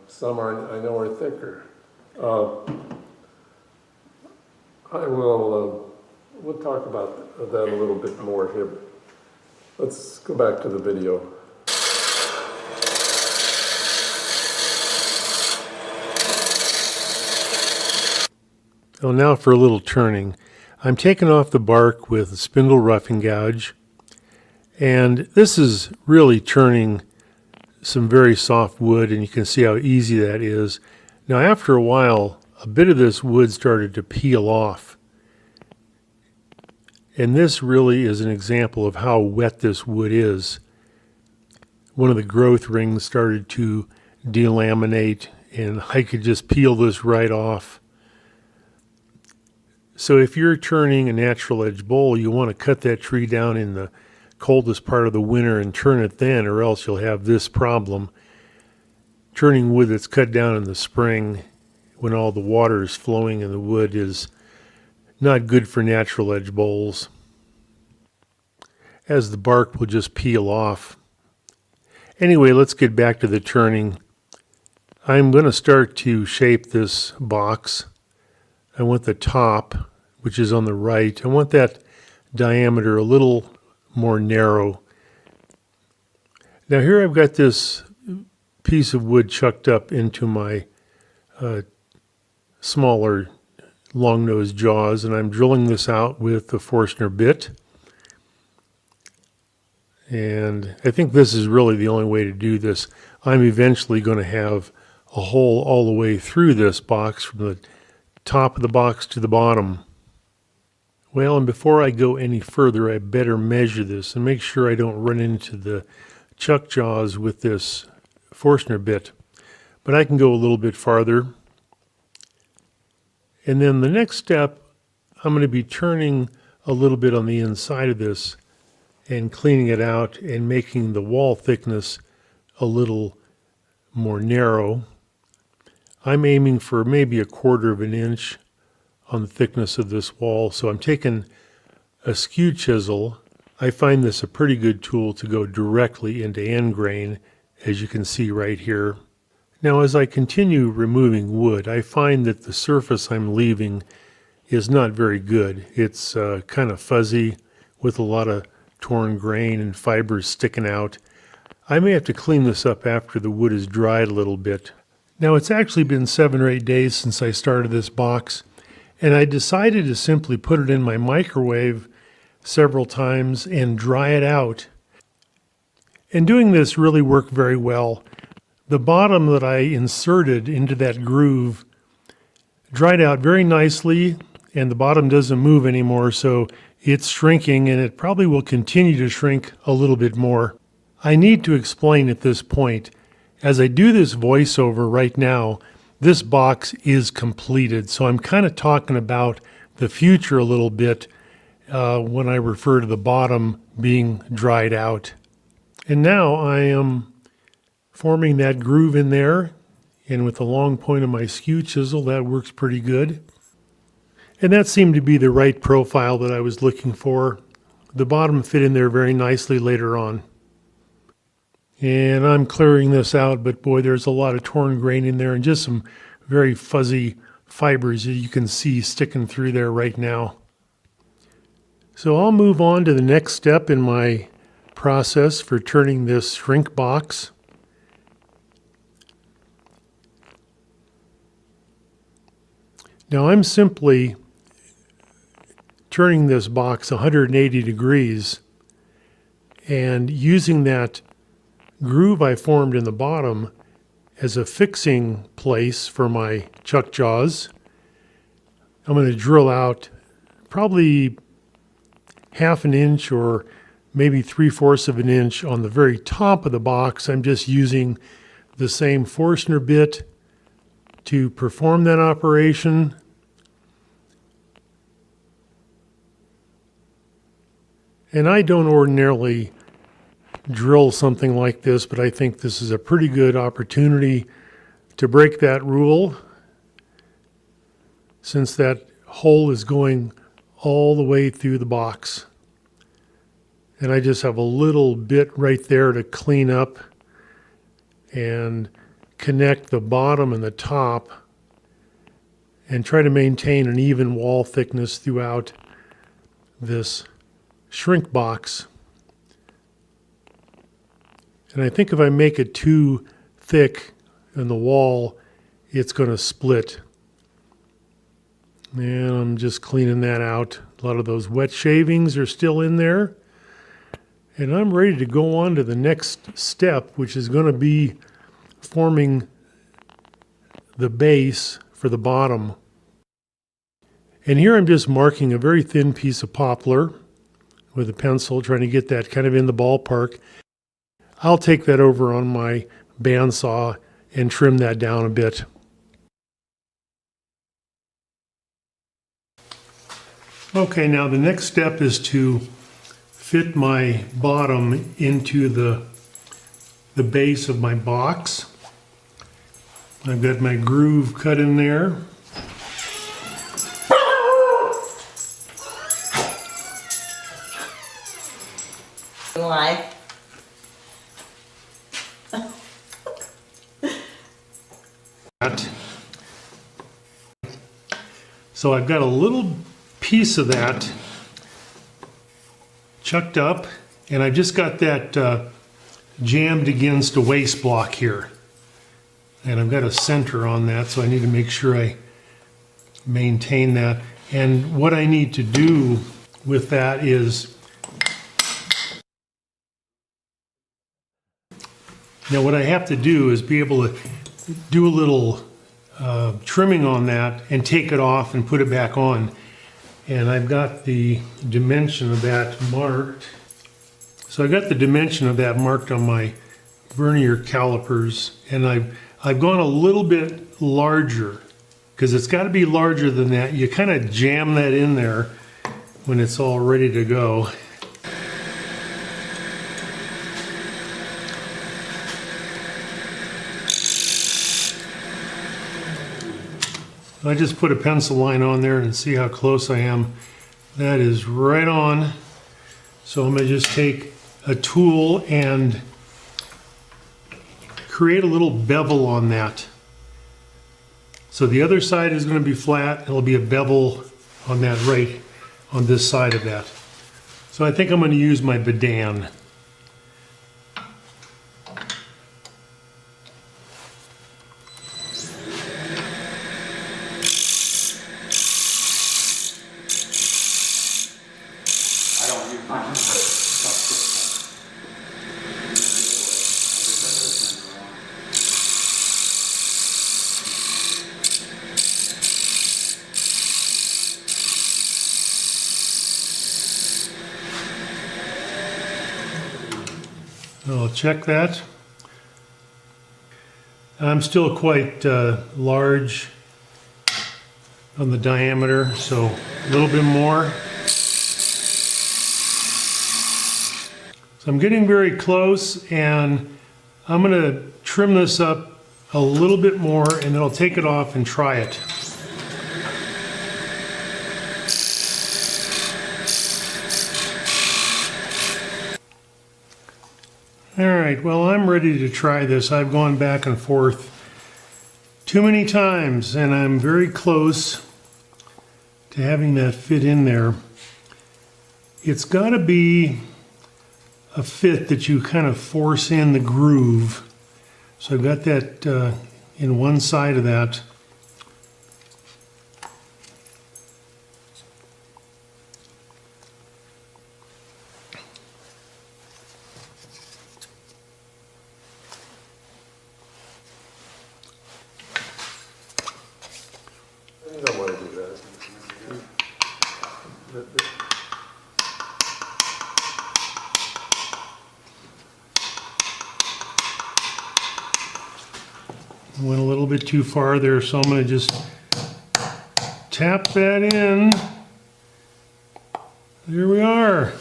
Some I know are thicker. We'll talk about that a little bit more here. Let's go back to the video. So now for a little turning. I'm taking off the bark with a spindle roughing gouge. And this is really turning some very soft wood, and you can see how easy that is. Now after a while, a bit of this wood started to peel off. And this really is an example of how wet this wood is. One of the growth rings started to delaminate, and I could just peel this right off. So if you're turning a natural edge bowl, you want to cut that tree down in the coldest part of the winter and turn it then, or else you'll have this problem. Turning wood that's cut down in the spring when all the water is flowing in the wood is not good for natural edge bowls, as the bark will just peel off. Anyway, let's get back to the turning. I'm going to start to shape this box. I want the top, which is on the right, I want that diameter a little more narrow. Now here I've got this piece of wood chucked up into my smaller long-nosed jaws, and I'm drilling this out with the Forstner bit. And I think this is really the only way to do this. I'm eventually going to have a hole all the way through this box from the top of the box to the bottom. Well, and before I go any further, I better measure this and make sure I don't run into the chuck jaws with this Forstner bit. But I can go a little bit farther. And then the next step, I'm going to be turning a little bit on the inside of this and cleaning it out and making the wall thickness a little more narrow. I'm aiming for maybe 1/4 inch on the thickness of this wall. So I'm taking a skew chisel. I find this a pretty good tool to go directly into end grain, as you can see right here. Now as I continue removing wood, I find that the surface I'm leaving is not very good. It's kind of fuzzy with a lot of torn grain and fibers sticking out. I may have to clean this up after the wood is dried a little bit. Now it's actually been 7 or 8 days since I started this box, and I decided to simply put it in my microwave several times and dry it out. And doing this really worked very well. The bottom that I inserted into that groove dried out very nicely, and the bottom doesn't move anymore, so it's shrinking, and it probably will continue to shrink a little bit more. I need to explain at this point, as I do this voiceover right now, this box is completed, so I'm kind of talking about the future a little bit when I refer to the bottom being dried out. And now I am forming that groove in there, and with the long point of my skew chisel, that works pretty good. And that seemed to be the right profile that I was looking for. The bottom fit in there very nicely later on. And I'm clearing this out, but boy, there's a lot of torn grain in there and just some very fuzzy fibers that you can see sticking through there right now. So I'll move on to the next step in my process for turning this shrink box. Now I'm simply turning this box 180 degrees and using that groove I formed in the bottom as a fixing place for my chuck jaws. I'm going to drill out probably 1/2 inch or maybe 3/4 of an inch on the very top of the box. I'm just using the same Forstner bit to perform that operation. And I don't ordinarily drill something like this, but I think this is a pretty good opportunity to break that rule, since that hole is going all the way through the box. And I just have a little bit right there to clean up and connect the bottom and the top and try to maintain an even wall thickness throughout this shrink box. And I think if I make it too thick in the wall, it's going to split. And I'm just cleaning that out. A lot of those wet shavings are still in there. And I'm ready to go on to the next step, which is going to be forming the base for the bottom. And here I'm just marking a very thin piece of poplar with a pencil, trying to get that kind of in the ballpark. I'll take that over on my bandsaw and trim that down a bit. Okay, now the next step is to fit my bottom into the base of my box. I've got my groove cut in there. Life. So I've got a little piece of that chucked up, and I've just got that jammed against a waste block here. And I've got a center on that, so I need to make sure I maintain that. And what I need to do with that is, now what I have to do is be able to do a little trimming on that and take it off and put it back on. And I've got the dimension of that marked. So I got the dimension of that marked on my vernier calipers, and I've gone a little bit larger, because it's got to be larger than that. You kind of jam that in there when it's all ready to go. I just put a pencil line on there and see how close I am. That is right on. So I'm going to just take a tool and create a little bevel on that. So the other side is going to be flat. It'll be a bevel on that right on this side of that. So I think I'm going to use my Bedan. I'll check that. I'm still quite large on the diameter, so a little bit more. So I'm getting very close, and I'm going to trim this up a little bit more, and then I'll take it off and try it. All right, well, I'm ready to try this. I've gone back and forth too many times, and I'm very close to having that fit in there. It's got to be a fit that you kind of force in the groove. So I've got that in one side of that. You don't want to do that. Went a little bit too far there, so I'm going to just tap that in. There we are.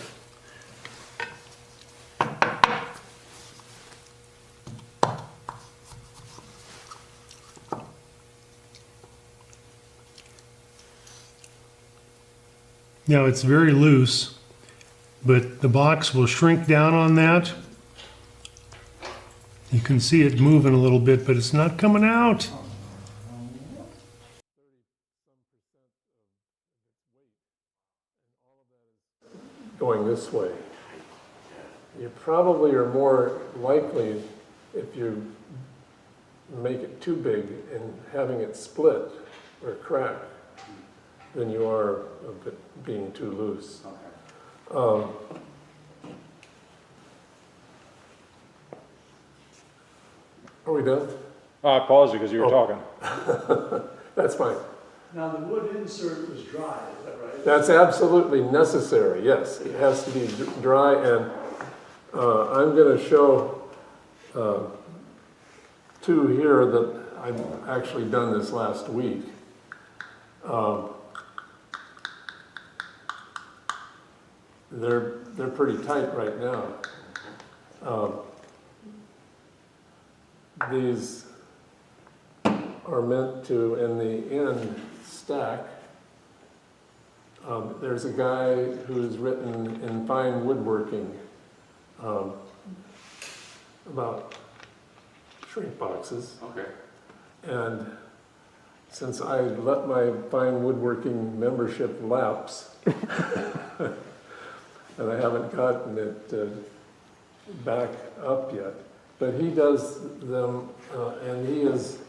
Now it's very loose, but the box will shrink down on that. You can see it moving a little bit, but it's not coming out. Going this way. You probably are more likely, if you make it too big and having it split or crack, than you are of it being too loose. Are we done? I paused you because you were talking. That's fine. Now, the wood insert was dry, is that right? That's absolutely necessary, yes. It has to be dry, and I'm going to show two here that I've actually done this last week. They're pretty tight right now. These are meant to, in the end, stack. There's a guy who's written in fine woodworking about shrink boxes. Okay. And since I let my fine woodworking membership lapse, and I haven't gotten it back up yet, but he does them, and he is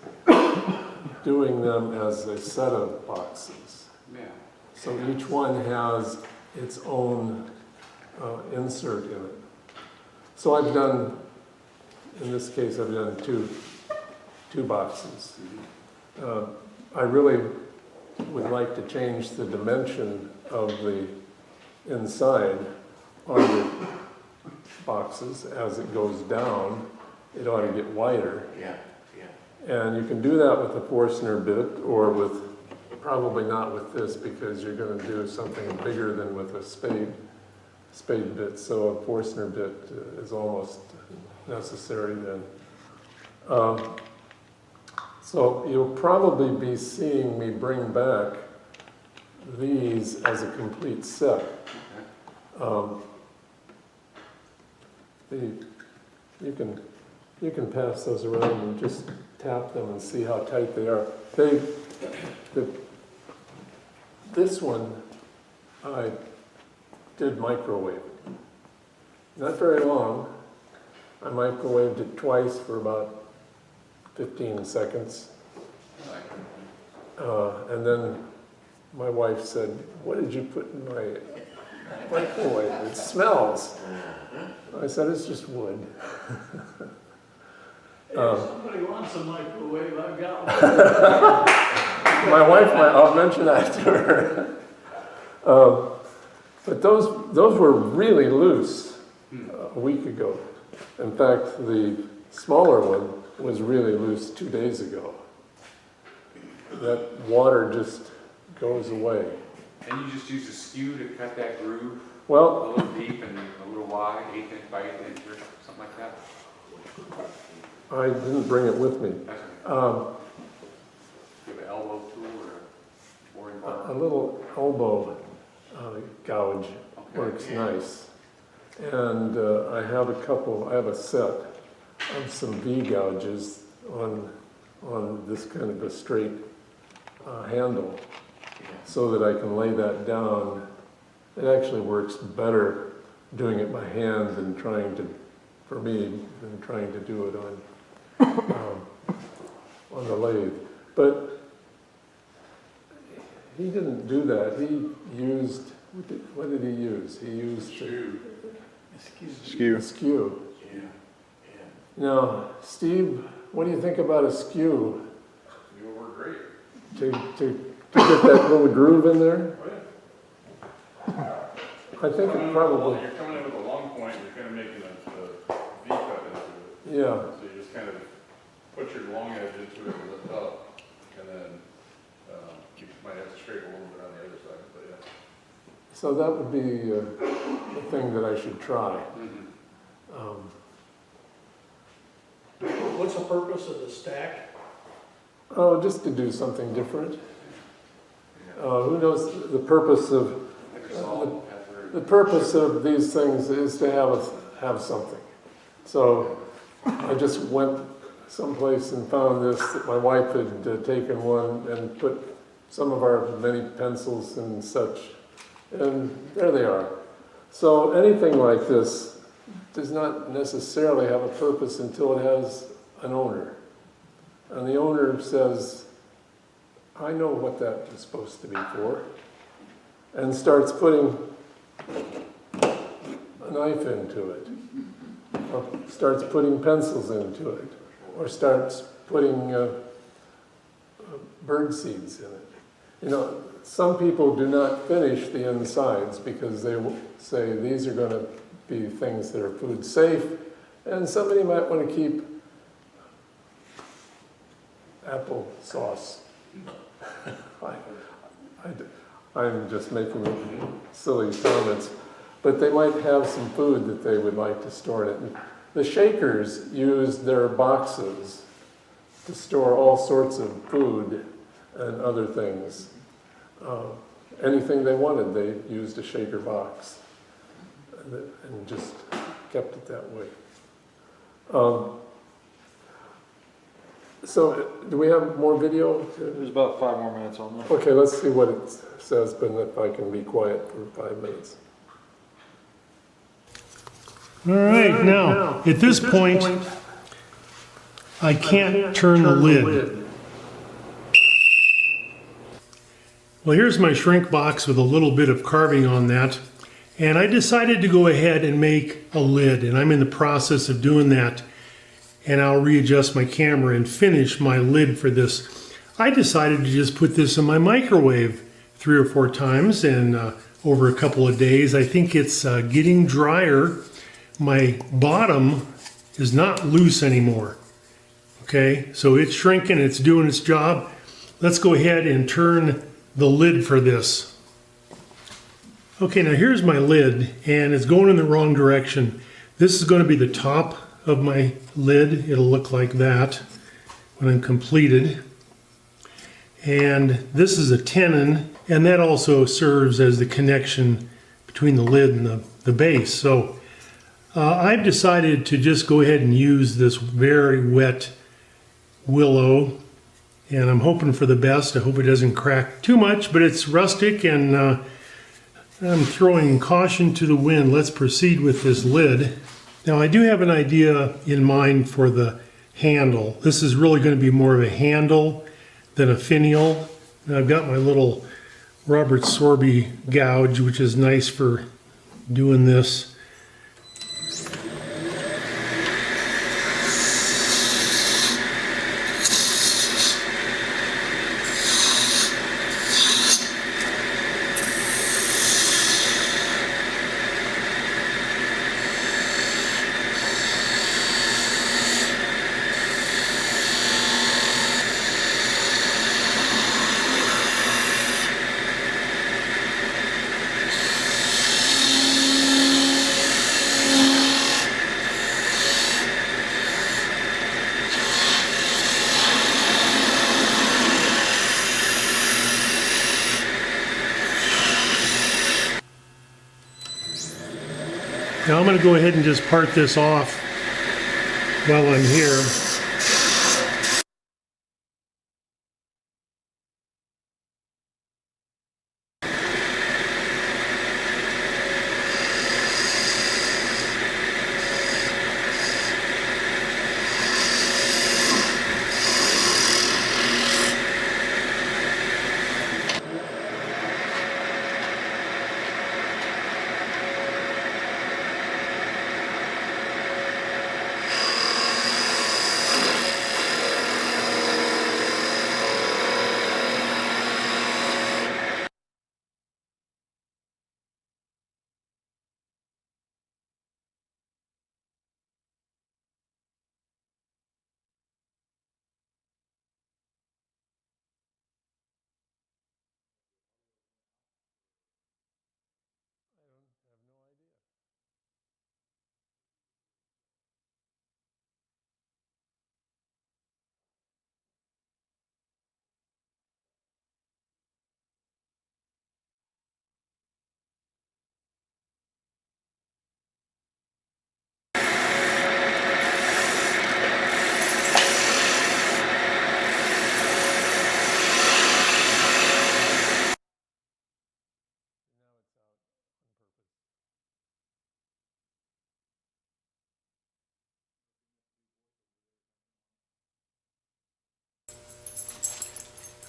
doing them as a set of boxes. Yeah. So each one has its own insert in it. So I've done, in this case, I've done two boxes. I really would like to change the dimension of the inside on the boxes as it goes down. It ought to get wider. Yeah. And you can do that with a Forstner bit, or with, probably not with this, because you're going to do something bigger than with a spade bit. So a Forstner bit is almost necessary then. So you'll probably be seeing me bring back these as a complete set. You can pass those around and just tap them and see how tight they are. This one I did microwave. Not very long. I microwaved it twice for about 15 seconds. And then my wife said, "What did you put in my microwave? It smells." I said, "It's just wood." If somebody wants a microwave, I've got one. My wife I'll mention that to her. But those were really loose a week ago. In fact, the smaller one was really loose 2 days ago. That water just goes away. And you just use a skew to cut that groove? Well, a little deep and a little wide, 1/8 inch by 1/8 inch or something like that? I didn't bring it with me. Do you have an elbow tool or a boring bar? A little elbow gouge works nice. And I have a set of some V gouges on on this kind of a straight handle so that I can lay that down. It actually works better doing it by hand than trying to, for me, than trying to do it on the lathe. But he didn't do that. He used, what did he use? He used Skew. skew. Now, Steve, what do you think about a skew? You were great. To get that little groove in there? I think it probably, You're coming in with a long point, you're kind of making a V cut into it. yeah. So you just kind of put your long edge into it and lift up, and then you might have to scrape a little bit on the other side, but yeah. So that would be the thing that I should try. What's the purpose of the stack? Oh, just to do something different. Who knows the purpose of the purpose of these things is to have something. So I just went someplace and found this. My wife had taken one and put some of our many pencils and such, and there they are. So anything like this does not necessarily have a purpose until it has an owner. And the owner says, I know what that is supposed to be for, and starts putting a knife into it, or starts putting pencils into it, or starts putting bird seeds in it. You know, some people do not finish the insides because they say these are going to be things that are food safe, and somebody might want to keep apple sauce. I'm just making silly comments, but they might have some food that they would like to store in it. The Shakers used their boxes to store all sorts of food and other things. Anything they wanted, they used a Shaker box and just kept it that way. So, do we have more video? There's about 5 more minutes on there. Okay, let's see what it says, but if I can be quiet for 5 minutes. All right, now, at this point, I can't turn the lid. Well, here's my shrink box with a little bit of carving on that. And I decided to go ahead and make a lid, and I'm in the process of doing that. And I'll readjust my camera and finish my lid for this. I decided to just put this in my microwave 3 or 4 times, and over a couple of days. I think it's getting drier. My bottom is not loose anymore. Okay, so it's shrinking, it's doing its job. Let's go ahead and turn the lid for this. Okay, now here's my lid, and it's going in the wrong direction. This is going to be the top of my lid. It'll look like that when I'm completed. And this is a tenon, and that also serves as the connection between the lid and the base. So I've decided to just go ahead and use this very wet willow, and I'm hoping for the best. I hope it doesn't crack too much, but it's rustic, and I'm throwing caution to the wind. Let's proceed with this lid. Now, I do have an idea in mind for the handle. This is really going to be more of a handle than a finial. And I've got my little Robert Sorby gouge, which is nice for doing this. Now I'm going to go ahead and just part this off while I'm here.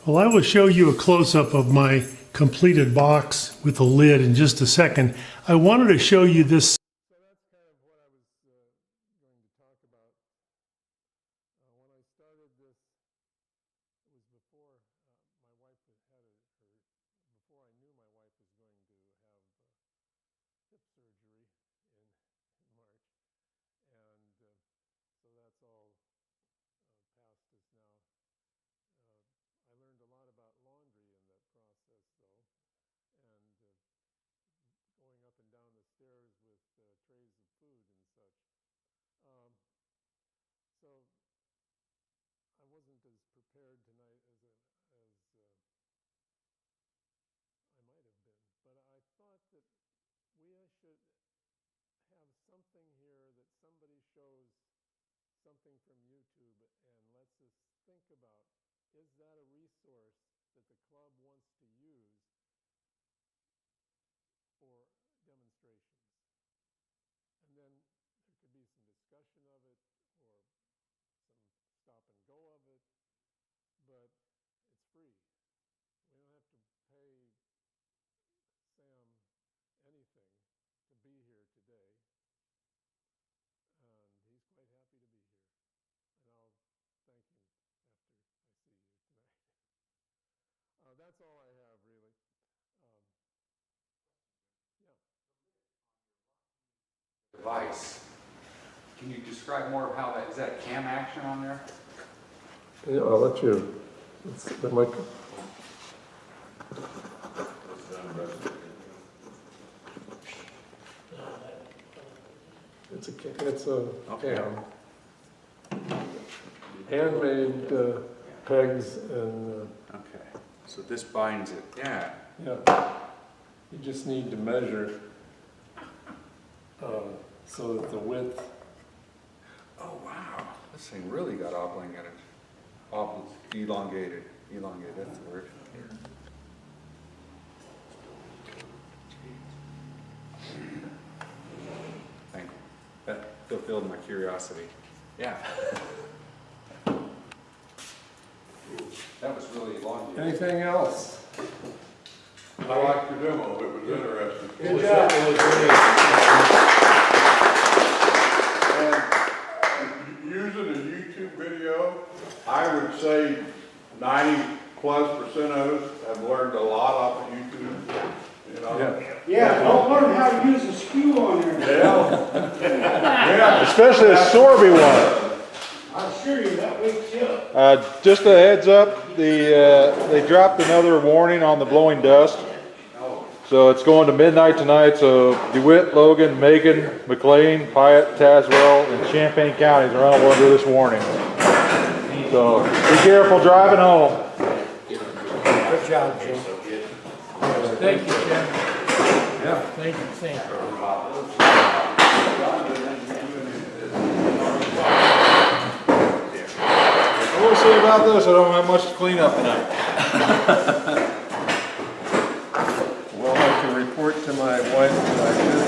Well, I will show you a close-up of my completed box with the lid in just a second. I wanted to show you this. So that's kind of what I was going to talk about. When I started this, it was before my wife had it, or before I knew my wife was going to have hip surgery in March. And so that's all past us now. I learned a lot about laundry in that process, though, and going up and down the stairs with trays of food and such. So I wasn't as prepared tonight as I might have been, but I thought that we should have something here that somebody shows something from YouTube and lets us think about, is that a resource that the club wants to use for demonstrations? And then there could be some discussion of it or some stop and go of it, but it's free. We don't have to pay Sam anything to be here today, and he's quite happy to be here. And I'll thank him after I see you tonight. That's all I have, really. Yeah. Device. Can you describe more of how that, is that a cam action on there? Yeah, I'll let you. The mic. It's a cam. Handmade pegs and. Okay, so this binds it. Yeah. Yeah. You just need to measure so that the width. Oh wow, this thing really got elongated. Elongated. That's the word. Thank you. That fulfilled my curiosity. Yeah. That was really elongated. Anything else? I liked your demo, it was interesting. Good job. And using a YouTube video, I would say 90+% of us have learned a lot off of YouTube, you know? Yeah, don't learn how to use a skew on there. Yeah. Especially a Sorby one. I assure you, that wakes you up. Just a heads up, they dropped another warning on the blowing dust. So it's going to midnight tonight, so DeWitt, Logan, Macon, McLean, Piatt, Tazewell, and Champaign counties are all under this warning. So be careful driving home. Good job, Jim. Thank you, Jim. Yeah. Thank you, Sam. I will say about this, I don't have much to clean up tonight. Well, I can report to my wife that I did